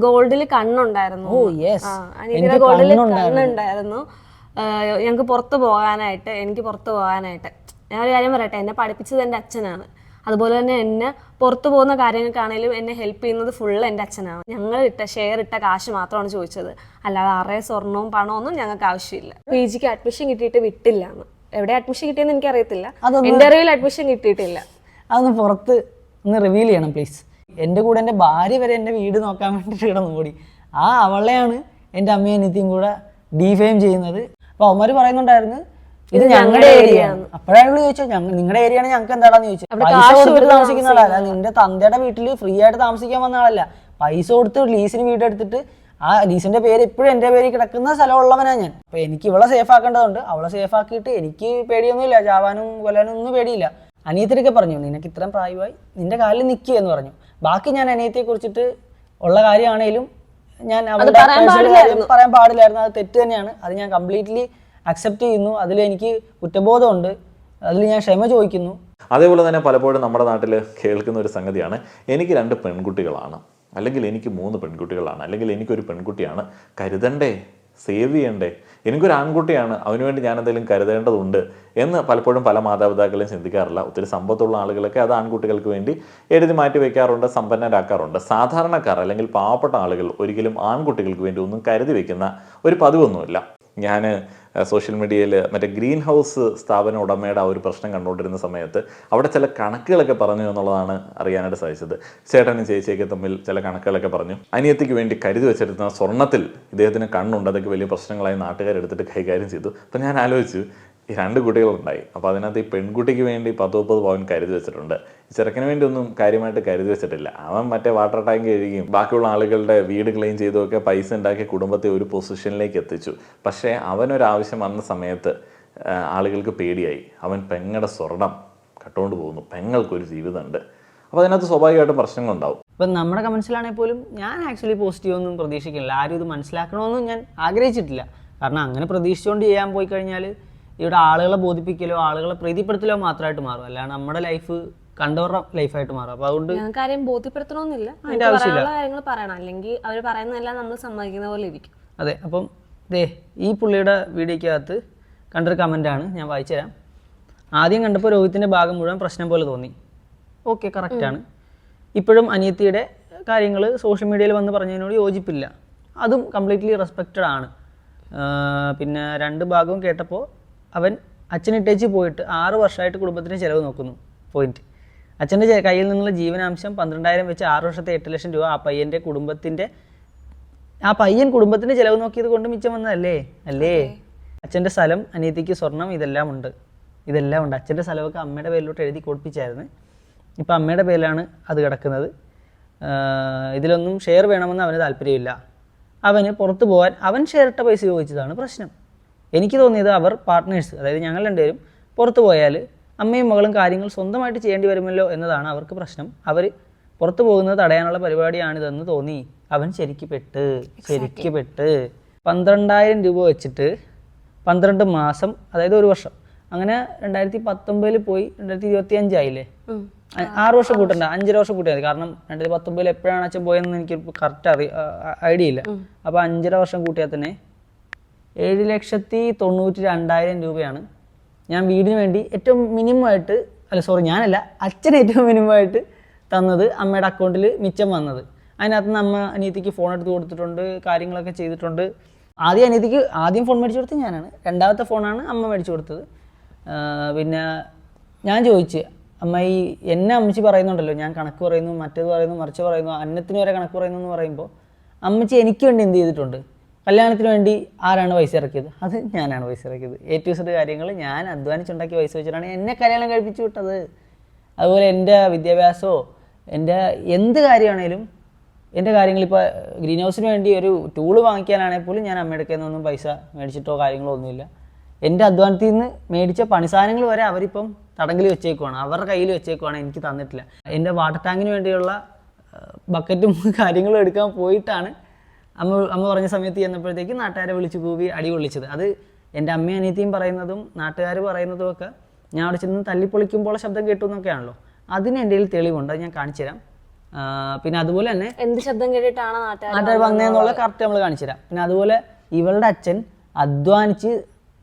ഗോൾഡിൽ കണ്ണുണ്ടായിരുന്നു. അനിയത്തിയുടെ ഗോൾഡിൽ കണ്ണുണ്ടായിരുന്നു. ഞങ്ങൾക്ക് പുറത്ത് പോകാനായിട്ട്, എനിക്ക് പുറത്ത് പോകാനായിട്ട്. ഞാൻ ഒരു കാര്യം പറയട്ടെ, എന്നെ പഠിപ്പിച്ചത് എൻ്റെ അച്ഛനാണ്. അതുപോലെ തന്നെ എന്നെ പുറത്തു പോകുന്ന കാര്യങ്ങൾക്കാണെങ്കിലും എന്നെ ഹെൽപ്പ് ചെയ്യുന്നത് ഫുള്ള് എൻ്റെ അച്ഛനാണ്. ഞങ്ങൾ ഷെയർ ഇട്ട കാശ് മാത്രമാണ് ചോദിച്ചത്, അല്ലാതെ അറേ സ്വർണവും പണമൊന്നും ഞങ്ങൾക്ക് ആവശ്യമില്ല. PGക്ക് അഡ്മിഷൻ കിട്ടിയിട്ട് വിട്ടില്ല. എവിടെ അഡ്മിഷൻ കിട്ടിയെന്ന് എനിക്കറിയത്തില്ല, എൻ്റെ അറിവിൽ അഡ്മിഷൻ കിട്ടിയിട്ടില്ല. അതൊന്ന് പുറത്ത് ഒന്ന് റിവീൽ ചെയ്യണം പ്ലീസ്. എൻ്റെ കൂടെ എൻ്റെ ഭാര്യ വരെ എൻ്റെ വീട് നോക്കാൻ വേണ്ടിയിട്ട് കിടന്നു ഓടി. അവളെയാണ് എൻ്റെ അമ്മയും അനിയത്തിയും കൂടെ ഡിഫെയിം ചെയ്യുന്നത്. അപ്പോൾ അവന്മാർ പറയുന്നുണ്ടായിരുന്നു ഇത് ഞങ്ങളുടെ ഏരിയ ആണ്. അപ്പോഴാണ് ചോദിച്ചോ നിങ്ങളുടെ ഏരിയ ആണ്, ഞങ്ങൾക്ക് എന്താണെന്ന് ചോദിച്ചു. പൈസ കൊടുത്തിട്ട് താമസിക്കുന്ന ആളല്ല, നിന്റെ തന്തയുടെ വീട്ടിൽ ഫ്രീ ആയിട്ട് താമസിക്കാൻ വന്ന ആളല്ല. പൈസ കൊടുത്ത് ലീസിന് വീടെടുത്തിട്ട് ആ ലീസിന്റെ പേര് ഇപ്പോഴും എൻ്റെ പേരിൽ കിടക്കുന്ന സ്ഥലമുള്ളവനാണ് ഞാൻ. അപ്പോൾ എനിക്ക് ഇവളെ സേഫ് ആക്കേണ്ടതുണ്ട്. അവളെ സേഫ് ആക്കിയിട്ട് എനിക്ക് പേടിയൊന്നുമില്ല, ചാവാനും കൊല്ലാനും ഒന്നും പേടിയില്ല. അനിയത്തിയൊക്കെ പറഞ്ഞു നിനക്ക് ഇത്രയും പ്രായമായി, നിന്റെ കാലിൽ നിൽക്കുക എന്ന് പറഞ്ഞു. ബാക്കി ഞാൻ അനിയത്തിയെ കുറിച്ചിട്ട് ഉള്ള കാര്യമാണേലും ഞാൻ അവളുടെ പറയാൻ പാടില്ലായിരുന്നു. അത് തെറ്റ് തന്നെയാണ്. അത് ഞാൻ കംപ്ലീറ്റ്ലി അക്സെപ്റ്റ് ചെയ്യുന്നു. അതിൽ എനിക്ക് കുറ്റബോധമുണ്ട്, അതിൽ ഞാൻ ക്ഷമ ചോദിക്കുന്നു. അതേപോലെ തന്നെ പലപ്പോഴും നമ്മുടെ നാട്ടിൽ കേൾക്കുന്ന ഒരു സംഗതിയാണ്, എനിക്ക് 2 പെൺകുട്ടികളാണ്, അല്ലെങ്കിൽ എനിക്ക് 3 പെൺകുട്ടികളാണ്, അല്ലെങ്കിൽ എനിക്കൊരു പെൺകുട്ടിയാണ്, കരുതണ്ടേ, സേവ് ചെയ്യണ്ടേ, എനിക്കൊരു ആൺകുട്ടിയാണ്, അവനുവേണ്ടി ഞാൻ എന്തെങ്കിലും കരുതേണ്ടതുണ്ട് എന്ന് പലപ്പോഴും പല മാതാപിതാക്കളും ചിന്തിക്കാറില്ല. ഒത്തിരി സമ്പത്തുള്ള ആളുകളൊക്കെ അത് ആൺകുട്ടികൾക്ക് വേണ്ടി എഴുതി മാറ്റി വയ്ക്കാറുണ്ട്, സമ്പന്നരാക്കാറുണ്ട്. സാധാരണക്കാർ അല്ലെങ്കിൽ പാവപ്പെട്ട ആളുകൾ ഒരിക്കലും ആൺകുട്ടികൾക്ക് വേണ്ടി ഒന്നും കരുതി വയ്ക്കുന്ന ഒരു പതിവൊന്നുമില്ല. ഞാൻ സോഷ്യൽ മീഡിയയിൽ മറ്റേ ഗ്രീൻ ഹൗസ് സ്ഥാപന ഉടമയുടെ ആ ഒരു പ്രശ്നം കണ്ടുകൊണ്ടിരുന്ന സമയത്ത് അവിടെ ചില കണക്കുകളൊക്കെ പറഞ്ഞു എന്നുള്ളതാണ് അറിയാനായിട്ട് സാധിച്ചത്. ചേട്ടനും ചേച്ചിയൊക്കെ തമ്മിൽ ചില കണക്കുകളൊക്കെ പറഞ്ഞു. അനിയത്തിക്ക് വേണ്ടി കരുതി വെച്ചിരുന്ന സ്വർണ്ണത്തിൽ ഇദ്ദേഹത്തിന് കണ്ണുണ്ട്, അതൊക്കെ വലിയ പ്രശ്നങ്ങളായി നാട്ടുകാരെടുത്തിട്ട് കൈകാര്യം ചെയ്തു. അപ്പം ഞാൻ ആലോചിച്ചു, ഈ 2 കുട്ടികളുണ്ടായി, അപ്പോൾ അതിനകത്ത് ഈ പെൺകുട്ടിക്ക് വേണ്ടി 10-30 പവൻ കരുതി വെച്ചിട്ടുണ്ട്, ചെറുക്കന് വേണ്ടി ഒന്നും കാര്യമായിട്ട് കരുതി വെച്ചിട്ടില്ല. അവൻ മറ്റേ വാട്ടർ ടാങ്ക് കഴുകിയും ബാക്കിയുള്ള ആളുകളുടെ വീട് ക്ലീൻ ചെയ്തുമൊക്കെ പൈസ ഉണ്ടാക്കി കുടുംബത്തെ ഒരു പൊസിഷനിലേക്ക് എത്തിച്ചു. പക്ഷേ അവനൊരാവശ്യം വന്ന സമയത്ത് ആളുകൾക്ക് പേടിയായി. അവൻ പെങ്ങളുടെ സ്വർണം കട്ടുകൊണ്ട് പോകുന്നു, പെങ്ങൾക്കൊരു ജീവിതമുണ്ട്. അപ്പോൾ അതിനകത്ത് സ്വാഭാവികമായിട്ടും പ്രശ്നങ്ങളുണ്ടാവും. ഇപ്പം നമ്മുടെ കമൻസിലാണെങ്കിൽ പോലും ഞാൻ ആക്ച്വലി പോസിറ്റീവൊന്നും പ്രതീക്ഷിക്കുന്നില്ല. ആരും ഇത് മനസ്സിലാക്കണമെന്നും ഞാൻ ആഗ്രഹിച്ചിട്ടില്ല. കാരണം അങ്ങനെ പ്രതീക്ഷിച്ചുകൊണ്ട് ചെയ്യാൻ പോയി കഴിഞ്ഞാൽ ഇവിടെ ആളുകളെ ബോധിപ്പിക്കലോ ആളുകളെ പ്രീതിപ്പെടുത്തലോ മാത്രമായിട്ട് മാറും, അല്ലാണ്ട് നമ്മുടെ ലൈഫ് കണ്ടവരുടെ ലൈഫായിട്ട് മാറും. അപ്പോൾ അതുകൊണ്ട് കാര്യം ബോധ്യപ്പെടുത്തണമെന്നില്ല, കാര്യങ്ങൾ പറയണം, അല്ലെങ്കിൽ അവർ പറയുന്നതെല്ലാം നമ്മൾ സമ്മതിക്കുന്ന പോലെ ഇരിക്കും. അതെ. അപ്പം ഈ പുള്ളിയുടെ വീഡിയോയ്ക്കകത്ത് കണ്ടൊരു കമൻറ്റാണ്, ഞാൻ വായിച്ചു തരാം. ആദ്യം കണ്ടപ്പോൾ രോഹിത്തിൻ്റെ ഭാഗം മുഴുവൻ പ്രശ്നം പോലെ തോന്നി. ഓക്കെ, കറക്റ്റാണ്. ഇപ്പോഴും അനിയത്തിയുടെ കാര്യങ്ങൾ സോഷ്യൽ മീഡിയയിൽ വന്ന് പറഞ്ഞതിനോട് യോജിപ്പില്ല, അതും കംപ്ലീറ്റ്ലി റെസ്പെക്റ്റഡ് ആണ്. പിന്നെ 2 ഭാഗവും കേട്ടപ്പോൾ അവൻ അച്ഛനിട്ടേച്ച് പോയിട്ട് 6 വർഷമായിട്ട് കുടുംബത്തിന് ചിലവ് നോക്കുന്നു. പോയിന്റ്. അച്ഛൻ്റെ കയ്യിൽ നിന്നുള്ള ജീവനാംശം 12,000 വെച്ച് 6 വർഷത്തെ 8 ലക്ഷം രൂപ ആ പയ്യൻ കുടുംബത്തിൻ്റെ ചിലവ് നോക്കിയത് കൊണ്ട് മിച്ചം വന്നതല്ലേ? അച്ഛൻ്റെ സ്ഥലം, അനിയത്തിക്ക് സ്വർണം, ഇതെല്ലാം ഉണ്ട്. അച്ഛൻ്റെ സ്ഥലമൊക്കെ അമ്മയുടെ പേരിലോട്ട് എഴുതി കൊടുപ്പിച്ചായിരുന്നു. ഇപ്പം അമ്മയുടെ പേരിലാണ് അത് കിടക്കുന്നത്. ഇതിലൊന്നും ഷെയർ വേണമെന്ന് അവന് താല്പര്യമില്ല. അവന് പുറത്ത് പോകാൻ അവൻ ഷെയർ ഇട്ട പൈസ ചോദിച്ചതാണ് പ്രശ്നം. എനിക്ക് തോന്നിയത് അവർ പാർട്ട്നേഴ്സ്, അതായത് ഞങ്ങൾ 2 പേരും പുറത്ത് പോയാൽ അമ്മയും മകളും കാര്യങ്ങൾ സ്വന്തമായിട്ട് ചെയ്യേണ്ടി വരുമല്ലോ എന്നതാണ് അവർക്ക് പ്രശ്നം. അവർ പുറത്ത് പോകുന്നത് തടയാനുള്ള പരിപാടിയാണിതെന്ന് തോന്നി. അവൻ ശരിക്ക് പെട്ട് 12,000 രൂപ വെച്ചിട്ട് 12 മാസം, അതായത് 1 വർഷം. അങ്ങനെ 2019 പോയി 2025 ആയില്ലേ? 6 വർഷം കൂട്ടണ്ട, 5 വർഷം കൂട്ടിയാൽ മതി. കാരണം 2019 എപ്പോഴാണ് അച്ഛൻ പോയതെന്ന് എനിക്ക് കറക്റ്റ് ഐഡിയ ഇല്ല. അപ്പോൾ 5.5 വർഷം കൂട്ടിയാൽ തന്നെ 7,92,000 രൂപയാണ് ഞാൻ വീടിന് വേണ്ടി ഏറ്റവും മിനിമമായിട്ട്, അച്ഛൻ ഏറ്റവും മിനിമമായിട്ട് തന്നത്, അമ്മയുടെ അക്കൗണ്ടിൽ മിച്ചം വന്നത്. അതിനകത്ത് നിന്ന് അമ്മ അനിയത്തിക്ക് ഫോൺ എടുത്ത് കൊടുത്തിട്ടുണ്ട്, കാര്യങ്ങളൊക്കെ ചെയ്തിട്ടുണ്ട്. ആദ്യം ഫോൺ മേടിച്ചു കൊടുത്തത് ഞാനാണ്, 2ാമത്തെ ഫോണാണ് അമ്മ മേടിച്ചു കൊടുത്തത്. പിന്നെ ഞാൻ ചോദിച്ച്, അമ്മ എന്നെ അമ്മച്ചി പറയുന്നുണ്ടല്ലോ, ഞാൻ കണക്ക് പറയുന്നു, മറ്റേത് പറയുന്നു, മറിച്ച് പറയുന്നു, അന്നത്തിന് വരെ കണക്ക് പറയുന്നു എന്ന് പറയുമ്പോൾ അമ്മച്ചി എനിക്ക് വേണ്ടി എന്ത് ചെയ്തിട്ടുണ്ട്? കല്യാണത്തിന് വേണ്ടി ആരാണ് പൈസ ഇറക്കിയത്? അത് ഞാനാണ് പൈസ ഇറക്കിയത്. A to Z കാര്യങ്ങൾ ഞാൻ അധ്വാനിച്ചുണ്ടാക്കി പൈസ വെച്ചിട്ടാണ് എന്നെ കല്യാണം കഴിപ്പിച്ചു വിട്ടത്. അതുപോലെ എൻ്റെ വിദ്യാഭ്യാസമോ എൻ്റെ എന്ത് കാര്യമാണേലും, എൻ്റെ കാര്യങ്ങളിപ്പോൾ ഗ്രീൻ ഹൗസിന് വേണ്ടി ഒരു ടൂള് വാങ്ങിക്കാനാണെങ്കിൽ പോലും ഞാൻ അമ്മയുടെ കയ്യിൽ നിന്നൊന്നും പൈസ മേടിച്ചിട്ടോ കാര്യങ്ങളോ ഒന്നുമില്ല. എൻ്റെ അധ്വാനത്തിൽ നിന്ന് മേടിച്ച പണിസാധനങ്ങൾ വരെ അവരിപ്പം തടങ്കിൽ വെച്ചേക്കുവാണ്, അവരുടെ കയ്യിൽ വെച്ചേക്കുവാണ്, എനിക്ക് തന്നിട്ടില്ല. എൻ്റെ വാട്ടർ ടാങ്കിന് വേണ്ടിയുള്ള ബക്കറ്റും കാര്യങ്ങളും എടുക്കാൻ പോയിട്ടാണ് അമ്മ പറഞ്ഞ സമയത്ത് ചെന്നപ്പോഴത്തേക്ക് നാട്ടുകാരെ വിളിച്ച് കൂവി അടി കൊള്ളിച്ചത്. അത് എൻ്റെ അമ്മയും അനിയത്തിയും പറയുന്നതും നാട്ടുകാർ പറയുന്നതും ഒക്കെ ഞാൻ അവിടെ ചെന്ന് തല്ലിപ്പൊളിക്കുമ്പോൾ ശബ്ദം കേട്ടു എന്നൊക്കെയാണല്ലോ. അതിന് എൻ്റെ കയ്യിൽ തെളിവുണ്ട്, അത് ഞാൻ കാണിച്ചു തരാം. പിന്നെ അതുപോലെ തന്നെ എന്ത് ശബ്ദം കേട്ടിട്ടാണ് നാട്ടുകാർ വന്നതെന്നുള്ള കറക്റ്റ് നമ്മൾ കാണിച്ചു തരാം. പിന്നെ അതുപോലെ ഇവളുടെ അച്ഛൻ അധ്വാനിച്ച്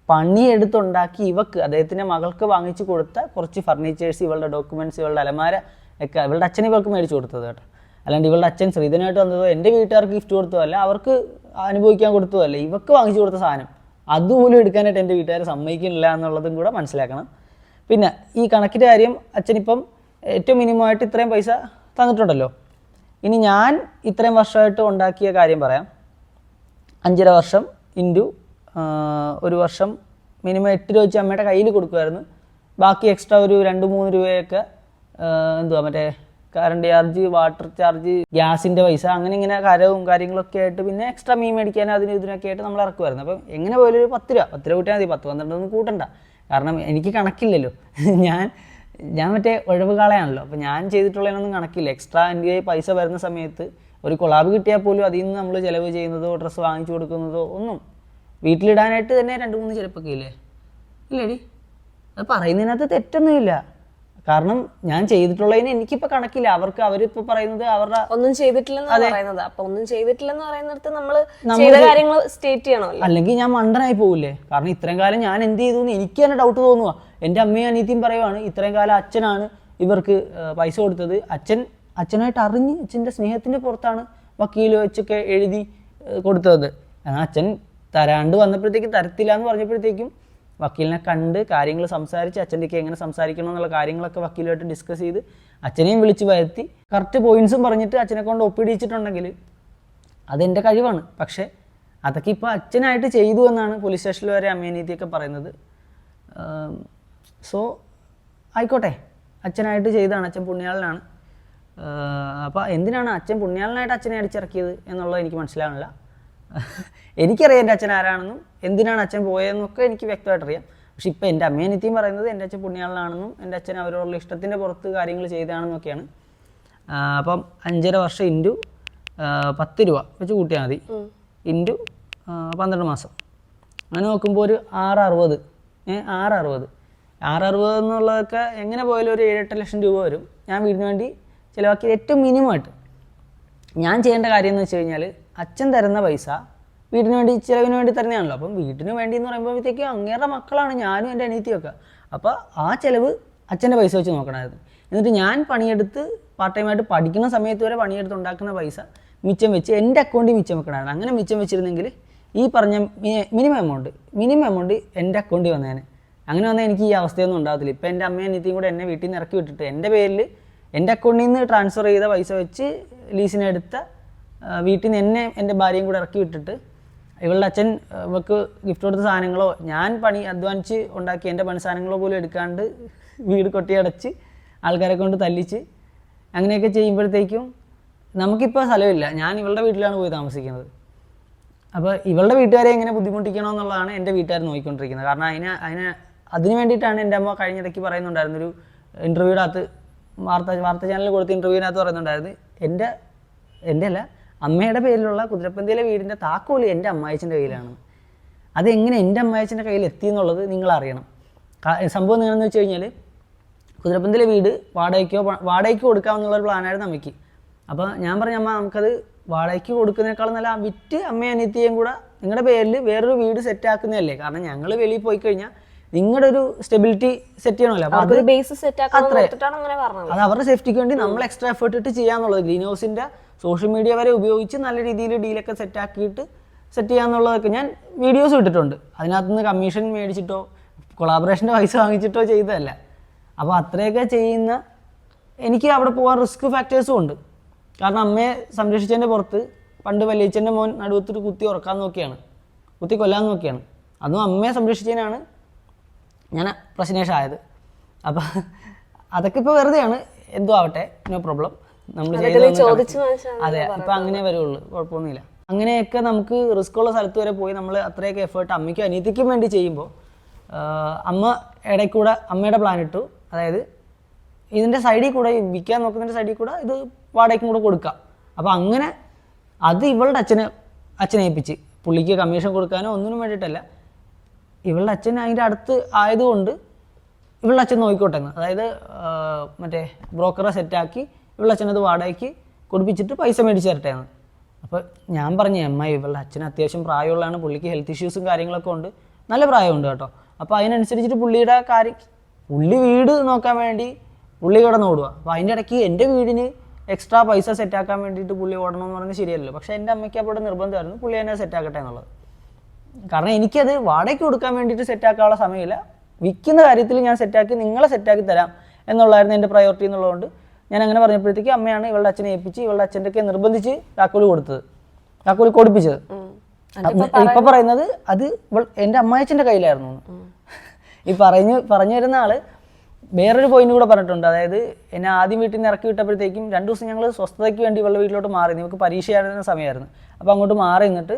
പണിയെടുത്തുണ്ടാക്കി ഇവക്ക് അദ്ദേഹത്തിൻ്റെ മകൾക്ക് വാങ്ങിച്ചു കൊടുത്ത കുറച്ച് ഫർണിച്ചേഴ്സ്, ഇവളുടെ ഡോക്യുമെൻറ്റ്സ്, ഇവളുടെ അലമാര ഒക്കെ ഇവളുടെ അച്ഛൻ ഇവൾക്ക് മേടിച്ചു കൊടുത്തത് കേട്ടോ. അല്ലാണ്ട് ഇവളുടെ അച്ഛൻ ശ്രീധനായിട്ട് വന്നതോ എൻ്റെ വീട്ടുകാർക്ക് ഗിഫ്റ്റ് കൊടുത്തതോ അല്ല, അവർക്ക് അനുഭവിക്കാൻ കൊടുത്തതോ അല്ല, ഇവക്ക് വാങ്ങിച്ചു കൊടുത്ത സാധനം അതുപോലും എടുക്കാനായിട്ട് എൻ്റെ വീട്ടുകാർ സമ്മതിക്കുന്നില്ല എന്നുള്ളതും കൂടെ മനസ്സിലാക്കണം. പിന്നെ ഈ കണക്കിൻ്റെ കാര്യം അച്ഛനിപ്പം ഏറ്റവും മിനിമമായിട്ട് ഇത്രയും പൈസ തന്നിട്ടുണ്ടല്ലോ. ഇനി ഞാൻ ഇത്രയും വർഷമായിട്ട് ഉണ്ടാക്കിയ കാര്യം പറയാം. 5.5 വർഷം ഇൻറ്റു 1 വർഷം മിനിമം 8 രൂപ വെച്ച് അമ്മയുടെ കയ്യിൽ കൊടുക്കുമായിരുന്നു. ബാക്കി എക്സ്ട്രാ ഒരു 2-3 രൂപയൊക്കെ എന്തുവാ മറ്റേ കറണ്ട് ചാർജ്, വാട്ടർ ചാർജ്, ഗ്യാസിൻ്റെ പൈസ, അങ്ങനെ ഇങ്ങനെ കരവും കാര്യങ്ങളൊക്കെ ആയിട്ട് പിന്നെ എക്സ്ട്രാ മീൻ മേടിക്കാൻ അതിന് ഇതിനൊക്കെ ആയിട്ട് നമ്മൾ ഇറക്കുമായിരുന്നു. അപ്പം എങ്ങനെ പോയാലും ഒരു 10 രൂപ കൂട്ടിയാൽ മതി, 10-12 ഒന്നും കൂട്ടണ്ട. കാരണം എനിക്ക് കണക്കില്ലല്ലോ, ഞാൻ മറ്റേ ഒഴിവ് കാളയാണല്ലോ. അപ്പോൾ ഞാൻ ചെയ്തിട്ടുള്ളതിനൊന്നും കണക്കില്ല. എക്സ്ട്രാ എൻ്റെ പൈസ വരുന്ന സമയത്ത് ഒരു കൊളാബ് കിട്ടിയാൽ പോലും അതിൽ നിന്ന് നമ്മൾ ചിലവ് ചെയ്യുന്നതോ ഡ്രസ്സ് വാങ്ങിച്ചു കൊടുക്കുന്നതോ ഒന്നും വീട്ടിലിടാനായിട്ട് തന്നെ 2-3 ചിലപ്പൊക്കെ ഇല്ലേ ഇല്ലേടി, അത് പറയുന്നതിനകത്ത് തെറ്റൊന്നുമില്ല. കാരണം ഞാൻ ചെയ്തിട്ടുള്ളതിന് എനിക്കിപ്പോൾ കണക്കില്ല. അവരിപ്പോൾ പറയുന്നത് അവരുടെ ഒന്നും ചെയ്തിട്ടില്ലെന്ന് പറയുന്നത്. അപ്പൊ ഒന്നും ചെയ്തിട്ടില്ലെന്ന് പറയുന്നിടത്ത് നമ്മൾ ചെയ്ത കാര്യങ്ങൾ സ്റ്റേറ്റ് ചെയ്യണമല്ലോ. അല്ലെങ്കിൽ ഞാൻ മണ്ടനായി പോകില്ലേ. കാരണം ഇത്രയും കാലം ഞാൻ എന്ത് ചെയ്തു എന്ന് എനിക്ക് തന്നെ ഡൗട്ട് തോന്നുക. എൻ്റെ അമ്മയും അനിയത്തിയും പറയുവാണ് ഇത്രയും കാലം അച്ഛനാണ് ഇവർക്ക് പൈസ കൊടുത്തത്. അച്ഛനായിട്ട് അറിഞ്ഞ് അച്ഛൻ്റെ സ്നേഹത്തിൻ്റെ പുറത്താണ് വക്കീൽ വെച്ചൊക്കെ എഴുതി കൊടുത്തത്. അച്ഛൻ തരാണ്ട് വന്നപ്പോഴത്തേക്കും തരത്തില്ല എന്ന് പറഞ്ഞപ്പോഴത്തേക്കും വക്കീലിനെ കണ്ട് കാര്യങ്ങൾ സംസാരിച്ച് അച്ഛൻ്റെക്ക് എങ്ങനെ സംസാരിക്കണം എന്നുള്ള കാര്യങ്ങളൊക്കെ വക്കീലുമായിട്ട് ഡിസ്കസ് ചെയ്ത് അച്ഛനെയും വിളിച്ച് വരുത്തി കറക്റ്റ് പോയിൻറ്സും പറഞ്ഞിട്ട് അച്ഛനെ കൊണ്ട് ഒപ്പിടിച്ചിട്ടുണ്ടെങ്കിൽ അതെൻ്റെ കഴിവാണ്. പക്ഷേ അതൊക്കെ ഇപ്പോൾ അച്ഛനായിട്ട് ചെയ്തു എന്നാണ് പോലീസ് സ്റ്റേഷനിൽ വരെ അമ്മേനീതിയൊക്കെ പറയുന്നത്. സോ ആയിക്കോട്ടെ, അച്ഛനായിട്ട് ചെയ്താണ്, അച്ഛൻ പുണ്യാളനാണ്. അപ്പോൾ എന്തിനാണ് അച്ഛൻ പുണ്യാളനായിട്ട് അച്ഛനെ അടിച്ചിറക്കിയത് എന്നുള്ളത് എനിക്ക് മനസ്സിലാവുന്നില്ല. എനിക്കറിയാം എൻ്റെ അച്ഛൻ ആരാണെന്നും എന്തിനാണ് അച്ഛൻ പോയതെന്നൊക്കെ എനിക്ക് വ്യക്തമായിട്ടറിയാം. പക്ഷെ ഇപ്പോൾ എൻ്റെ അമ്മേനീത്തിയും പറയുന്നത് എൻ്റെ അച്ഛൻ പുണ്യാളനാണെന്നും എൻ്റെ അച്ഛൻ അവരോടുള്ള ഇഷ്ടത്തിൻ്റെ പുറത്ത് കാര്യങ്ങൾ ചെയ്തതാണെന്നൊക്കെയാണ്. അപ്പം 5.5 വർഷം ഇൻറ്റു 10 രൂപ വെച്ച് കൂട്ടിയാൽ മതി, ഇൻറ്റു 12 മാസം. അങ്ങനെ നോക്കുമ്പോൾ ഒരു 660 എന്നുള്ളതൊക്കെ എങ്ങനെ പോയാലും ഒരു 7-8 ലക്ഷം രൂപ വരും. ഞാൻ വീടിന് വേണ്ടി ചിലവാക്കിയത് ഏറ്റവും മിനിമമായിട്ട്. ഞാൻ ചെയ്യേണ്ട കാര്യം എന്ന് വെച്ച് കഴിഞ്ഞാൽ അച്ഛൻ തരുന്ന പൈസ വീടിന് വേണ്ടി ചിലവിന് വേണ്ടി തരുന്നതാണല്ലോ. അപ്പം വീടിന് വേണ്ടി എന്ന് പറയുമ്പോഴത്തേക്കും അങ്ങേരുടെ മക്കളാണ് ഞാനും എൻ്റെ അനിയത്തിയൊക്കെ. അപ്പോൾ ആ ചിലവ് അച്ഛൻ്റെ പൈസ വെച്ച് നോക്കണമായിരുന്നു. എന്നിട്ട് ഞാൻ പണിയെടുത്ത് പാർട്ട് ടൈമായിട്ട് പഠിക്കുന്ന സമയത്ത് വരെ പണിയെടുത്ത് ഉണ്ടാക്കുന്ന പൈസ മിച്ചം വെച്ച് എൻ്റെ അക്കൗണ്ടിൽ മിച്ചം വെക്കണമായിരുന്നു. അങ്ങനെ മിച്ചം വെച്ചിരുന്നെങ്കിൽ ഈ പറഞ്ഞ മിനിമം എമൗണ്ട് എൻ്റെ അക്കൗണ്ടിൽ വന്നേനെ. അങ്ങനെ വന്നാൽ എനിക്ക് ഈ അവസ്ഥയൊന്നും ഉണ്ടാകത്തില്ല. ഇപ്പോൾ എൻ്റെ അമ്മയും അനിയത്തിയും കൂടെ എന്നെ വീട്ടിൽ നിന്ന് ഇറക്കി വിട്ടിട്ട് എൻ്റെ പേരിൽ എൻ്റെ അക്കൗണ്ടിൽ നിന്ന് ട്രാൻസ്ഫർ ചെയ്ത പൈസ വെച്ച് ലീസിനെടുത്ത വീട്ടിൽ നിന്ന് എൻ്റെ ഭാര്യയും കൂടെ ഇറക്കി വിട്ടിട്ട് ഇവളുടെ അച്ഛൻ ഇവൾക്ക് ഗിഫ്റ്റ് കൊടുത്ത സാധനങ്ങളോ ഞാൻ അധ്വാനിച്ച് ഉണ്ടാക്കി എൻ്റെ പണി സാധനങ്ങളോ പോലും എടുക്കാണ്ട് വീട് കൊട്ടിയടച്ച് ആൾക്കാരെ കൊണ്ട് തല്ലിച്ച് അങ്ങനെയൊക്കെ ചെയ്യുമ്പോഴത്തേക്കും നമുക്കിപ്പോൾ സ്ഥലമില്ല. ഞാൻ ഇവളുടെ വീട്ടിലാണ് പോയി താമസിക്കുന്നത്. അപ്പോൾ ഇവളുടെ വീട്ടുകാരെ എങ്ങനെ ബുദ്ധിമുട്ടിക്കണമെന്നുള്ളതാണ് എൻ്റെ വീട്ടുകാർ നോക്കിക്കൊണ്ടിരിക്കുന്നത്. കാരണം അതിന് വേണ്ടിയിട്ടാണ് എൻ്റെ അമ്മ കഴിഞ്ഞിടയ്ക്ക് പറയുന്നുണ്ടായിരുന്നു, ഒരു ഇൻ്റർവ്യൂടെ അകത്ത് വാർത്താ ചാനലിൽ കൊടുത്ത ഇൻ്റർവ്യൂവിനകത്ത് പറയുന്നുണ്ടായിരുന്നു, എൻ്റെ അല്ല അമ്മയുടെ പേരിലുള്ള കുതിരപ്പന്തിയിലെ വീടിൻ്റെ താക്കോല് എൻ്റെ അമ്മായിച്ചൻ്റെ കയ്യിലാണ്. അതെങ്ങനെ എൻ്റെ അമ്മായിച്ചൻ്റെ കയ്യിൽ എത്തി എന്നുള്ളത് നിങ്ങളറിയണം. സംഭവം എങ്ങനെയാണെന്ന് വെച്ച് കഴിഞ്ഞാൽ കുതിരപ്പന്തിയിലെ വീട് വാടകയ്ക്ക് കൊടുക്കാമെന്നുള്ളൊരു പ്ലാനായിരുന്നു അമ്മയ്ക്ക്. അപ്പോൾ ഞാൻ പറഞ്ഞ അമ്മ നമുക്കത് വാടകയ്ക്ക് കൊടുക്കുന്നതിനേക്കാളും നല്ല വിറ്റ് അമ്മയും അനിയത്തിയും കൂടെ നിങ്ങളുടെ പേരിൽ വേറൊരു വീട് സെറ്റ് ആക്കുന്നതല്ലേ. കാരണം ഞങ്ങൾ വെളിയിൽ പോയി കഴിഞ്ഞാൽ നിങ്ങളുടെ ഒരു സ്റ്റെബിലിറ്റി സെറ്റ് ചെയ്യണമല്ലോ. അപ്പോൾ അത് ബേസ് സെറ്റ് അത് അവരുടെ സേഫ്റ്റിക്ക് വേണ്ടി നമ്മൾ എക്സ്ട്രാ എഫേർട്ട് ഇട്ട് ചെയ്യാന്നുള്ളത്. ഗ്രീൻ ഹൗസിൻ്റെ സോഷ്യൽ മീഡിയ വരെ ഉപയോഗിച്ച് നല്ല രീതിയിൽ ഡീലൊക്കെ സെറ്റ് ചെയ്യാന്നുള്ളതൊക്കെ ഞാൻ വീഡിയോസ് ഇട്ടിട്ടുണ്ട്. അതിനകത്ത് നിന്ന് കമ്മീഷൻ മേടിച്ചിട്ടോ കൊളാബറേഷൻ്റെ പൈസ വാങ്ങിച്ചിട്ടോ ചെയ്തതല്ല. അപ്പോൾ അത്രയൊക്കെ ചെയ്യുന്ന എനിക്ക് അവിടെ പോകാൻ റിസ്ക് ഫാക്ടേഴ്സും ഉണ്ട്. കാരണം അമ്മയെ സംരക്ഷിച്ചതിൻ്റെ പുറത്ത് പണ്ട് വല്യച്ഛൻ്റെ മോൻ നടുവത്തൊരു കുത്തി കൊല്ലാൻ നോക്കിയാണ്. അതും അമ്മയെ സംരക്ഷിച്ചതിനാണ് ഞാൻ പ്രശ്നേഷായത്. അപ്പം അതൊക്കെ ഇപ്പോൾ വെറുതെയാണ്. എന്തോ ആവട്ടെ, നോ പ്രോബ്ലം. നമ്മൾ അതെ, ഇപ്പം അങ്ങനെ വരുള്ളൂ, കുഴപ്പമൊന്നുമില്ല. അങ്ങനെയൊക്കെ നമുക്ക് റിസ്ക് ഉള്ള സ്ഥലത്ത് വരെ പോയി നമ്മൾ അത്രയൊക്കെ എഫേർട്ട് അമ്മയ്ക്കും അനിയത്തിക്കും വേണ്ടി ചെയ്യുമ്പോൾ അമ്മ ഇടയ്ക്കൂടെ അമ്മയുടെ പ്ലാൻ ഇട്ടു. അതായത് ഇതിൻ്റെ സൈഡിൽ കൂടെ വിൽക്കാൻ നോക്കുന്നതിൻ്റെ സൈഡിൽ കൂടെ ഇത് വാടകയ്ക്കും കൂടെ കൊടുക്കാം. അപ്പോൾ അങ്ങനെ അത് ഇവളുടെ അച്ഛനെ ഏൽപ്പിച്ച് പുള്ളിക്ക് കമ്മീഷൻ കൊടുക്കാനോ ഒന്നിനും വേണ്ടിയിട്ടല്ല. ഇവളുടെ അച്ഛൻ അതിൻ്റെ അടുത്ത് ആയതുകൊണ്ട് ഇവളുടെ അച്ഛൻ നോക്കിക്കോട്ടെ എന്ന്. അതായത് മറ്റേ ബ്രോക്കറെ സെറ്റാക്കി ഇവളുടെ അച്ഛനത് വാടകയ്ക്ക് കൊടുപ്പിച്ചിട്ട് പൈസ മേടിച്ച് തരട്ടെ എന്ന്. അപ്പോൾ ഞാൻ പറഞ്ഞു ഇവളുടെ അച്ഛന് അത്യാവശ്യം പ്രായമുള്ളതാണ്, പുള്ളിക്ക് ഹെൽത്ത് ഇഷ്യൂസും കാര്യങ്ങളൊക്കെ ഉണ്ട്, നല്ല പ്രായമുണ്ട് കേട്ടോ. അപ്പോൾ അതിനനുസരിച്ചിട്ട് പുള്ളി വീട് നോക്കാൻ വേണ്ടി പുള്ളി കിടന്ന് ഓടുക. അപ്പോൾ അതിൻ്റെ ഇടയ്ക്ക് എൻ്റെ വീടിന് എക്സ്ട്രാ പൈസ സെറ്റാക്കാൻ വേണ്ടിയിട്ട് പുള്ളി ഓടണമെന്ന് പറഞ്ഞാൽ ശരിയല്ലല്ലോ. പക്ഷേ എൻ്റെ അമ്മയ്ക്ക് അപ്പോൾ നിർബന്ധമായിരുന്നു പുള്ളി എന്നെ സെറ്റാക്കട്ടെ എന്നുള്ളത്. കാരണം എനിക്കത് വാടകയ്ക്ക് കൊടുക്കാൻ വേണ്ടിയിട്ട് സെറ്റാക്കാനുള്ള സമയമില്ല, വിൽക്കുന്ന കാര്യത്തിൽ ഞാൻ സെറ്റാക്കി നിങ്ങളെ സെറ്റാക്കി തരാം എന്നുള്ളതായിരുന്നു എൻ്റെ പ്രയോറിറ്റി എന്നുള്ളതുകൊണ്ട് ഞാൻ അങ്ങനെ പറഞ്ഞപ്പോഴത്തേക്ക് അമ്മയാണ് ഇവളുടെ അച്ഛനെ ഏൽപ്പിച്ച് ഇവളുടെ അച്ഛൻ്റെ ഒക്കെ നിർബന്ധിച്ച് താക്കോല് കൊടുപ്പിച്ചത്. ഇപ്പൊ പറയുന്നത് അത് എൻ്റെ അമ്മായച്ഛൻ്റെ കയ്യിലായിരുന്നു. ഈ പറഞ്ഞു വരുന്ന ആള് വേറൊരു പോയിന്റ് കൂടെ പറഞ്ഞിട്ടുണ്ട്. അതായത് എന്നെ ആദ്യം വീട്ടിൽ നിന്ന് ഇറക്കി വിട്ടപ്പോഴത്തേക്കും 2 ദിവസം ഞങ്ങൾ സ്വസ്ഥതയ്ക്ക് വേണ്ടി ഇവളുടെ വീട്ടിലോട്ട് മാറി. നമുക്ക് പരീക്ഷ ആയിരുന്ന സമയമായിരുന്നു. അപ്പോൾ അങ്ങോട്ട് മാറി നിന്നിട്ട്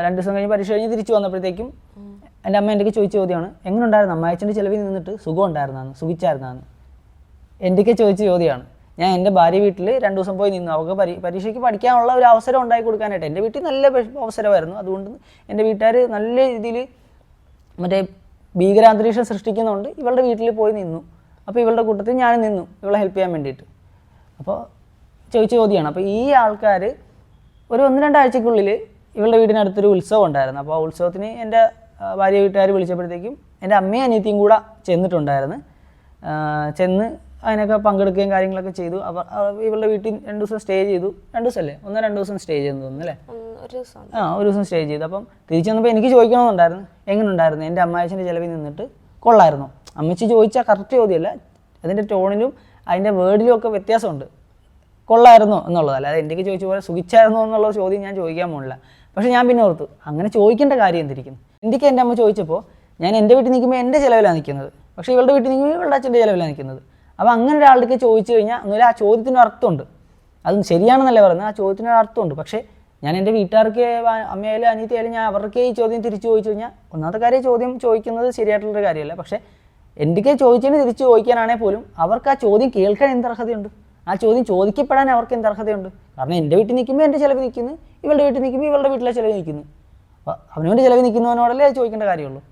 2 ദിവസം കഴിഞ്ഞ് പരീക്ഷ കഴിഞ്ഞ് തിരിച്ചു വന്നപ്പോഴത്തേക്കും എൻ്റെ അമ്മ എൻ്റെ ചോദിച്ച ചോദ്യമാണ്, എങ്ങനെ ഉണ്ടായിരുന്നു അമ്മായച്ഛൻ്റെ ചിലവിൽ നിന്നിട്ട്, സുഖം ഉണ്ടായിരുന്നാന്ന്, സുഖിച്ചായിരുന്നാന്ന് എൻ്റെ ചോദിച്ച ചോദ്യമാണ്. ഞാൻ എൻ്റെ ഭാര്യ വീട്ടിൽ 2 ദിവസം പോയി നിന്നു. അവർക്ക് പരീക്ഷയ്ക്ക് പഠിക്കാനുള്ള ഒരു അവസരം ഉണ്ടാക്കി കൊടുക്കാനായിട്ട്. എൻ്റെ വീട്ടിൽ നല്ല അവസരമായിരുന്നു. അതുകൊണ്ട് എൻ്റെ വീട്ടുകാർ നല്ല രീതിയിൽ മറ്റേ ഭീകരാന്തരീക്ഷം സൃഷ്ടിക്കുന്നതുകൊണ്ട് ഇവളുടെ വീട്ടിൽ പോയി നിന്നു. അപ്പോൾ ഇവളുടെ കൂട്ടത്തിൽ ഞാൻ നിന്നു ഇവളെ ഹെൽപ്പ് ചെയ്യാൻ വേണ്ടിയിട്ട്. അപ്പോൾ ചോദിച്ച ചോദ്യമാണ്. അപ്പോൾ ഈ ആൾക്കാർ ഒരു 1-2 ആഴ്ചക്കുള്ളിൽ ഇവളുടെ വീടിനടുത്തൊരു ഉത്സവം ഉണ്ടായിരുന്നു. അപ്പോൾ ആ ഉത്സവത്തിന് എൻ്റെ ഭാര്യ വീട്ടുകാർ വിളിച്ചപ്പോഴത്തേക്കും എൻ്റെ അമ്മയും അനിയത്തിയും കൂടെ ചെന്നിട്ടുണ്ടായിരുന്നു. ചെന്ന് അതിനൊക്കെ പങ്കെടുക്കുകയും കാര്യങ്ങളൊക്കെ ചെയ്തു. അപ്പോൾ ഇവളുടെ വീട്ടിൽ 2 ദിവസം സ്റ്റേ ചെയ്തു. 2 ദിവസമല്ലേ 1-2 ദിവസം സ്റ്റേ ചെയ്തെന്ന് തോന്നുന്നു അല്ലേ? ഒരു ദിവസം സ്റ്റേ ചെയ്തു. അപ്പം തിരിച്ചു വന്നപ്പോൾ എനിക്ക് ചോദിക്കണമെന്നുണ്ടായിരുന്നു, എങ്ങനെ ഉണ്ടായിരുന്നു എൻ്റെ അമ്മായച്ഛൻ്റെ ചിലവിൽ നിന്നിട്ട്, കൊള്ളായിരുന്നു? അമ്മച്ചി ചോദിച്ചാൽ കറക്റ്റ് ചോദ്യമല്ല, അതിൻ്റെ ടോണിലും അതിൻ്റെ വേർഡിലും ഒക്കെ വ്യത്യാസമുണ്ട്. കൊള്ളായിരുന്നോ എന്നുള്ളതല്ല, അത് എൻ്റെ ചോദിച്ച പോലെ സുഖിച്ചായിരുന്നോ എന്നുള്ള ചോദ്യം ഞാൻ ചോദിക്കാൻ പോണില്ല. പക്ഷേ ഞാൻ പിന്നെ ഓർത്തു അങ്ങനെ ചോദിക്കേണ്ട കാര്യം എന്തിരിക്കുന്നു. എനിക്ക് എൻ്റെ അമ്മ ചോദിച്ചപ്പോൾ ഞാൻ എൻ്റെ വീട്ടിൽ നിൽക്കുമ്പോൾ എൻ്റെ ചിലവിലാണ് നിൽക്കുന്നത്, പക്ഷേ ഇവളുടെ വീട്ടിൽ നിൽക്കുമ്പോൾ ഇവളുടെ അച്ഛൻ്റെ ചിലവിലാണ് നിൽക്കുന്നത്. അപ്പോൾ അങ്ങനെ ഒരാൾക്ക് ചോദിച്ചു കഴിഞ്ഞാൽ അങ്ങനെ ആ ചോദ്യത്തിൻ്റെ അർത്ഥമുണ്ട്. അത് ശരിയാണെന്നല്ല പറയുന്നത്, ആ ചോദ്യത്തിന് അർത്ഥമുണ്ട്. പക്ഷേ ഞാൻ എൻ്റെ വീട്ടുകാർക്ക് അമ്മയായാലും അനിയത്തിയായാലും ഞാൻ അവർക്ക് ഈ ചോദ്യം തിരിച്ചു ചോദിച്ചു കഴിഞ്ഞാൽ ഒന്നാമത്തെ കാര്യം ചോദ്യം ചോദിക്കുന്നത് ശരിയായിട്ടുള്ളൊരു കാര്യമല്ല. പക്ഷേ എനിക്ക് ചോദിച്ചതിന് തിരിച്ചു ചോദിക്കാനാണെങ്കിൽ പോലും അവർക്ക് ആ ചോദ്യം കേൾക്കാൻ എന്ത് അർഹതയുണ്ട്, ആ ചോദ്യം ചോദിക്കപ്പെടാൻ അവർക്ക് എന്ത് അർഹതയുണ്ട്? കാരണം എൻ്റെ വീട്ടിൽ നിൽക്കുമ്പോൾ എൻ്റെ ചിലവ് നിൽക്കുന്നു, ഇവളുടെ വീട്ടിൽ നിൽക്കുമ്പോൾ ഇവളുടെ വീട്ടിലെ ചിലവ് നിൽക്കുന്നു. അപ്പോൾ അവനവൻ്റെ ചിലവ് നിൽക്കുന്നവനോടല്ലേ അത് ചോദിക്കേണ്ട കാര്യമുള്ളൂ.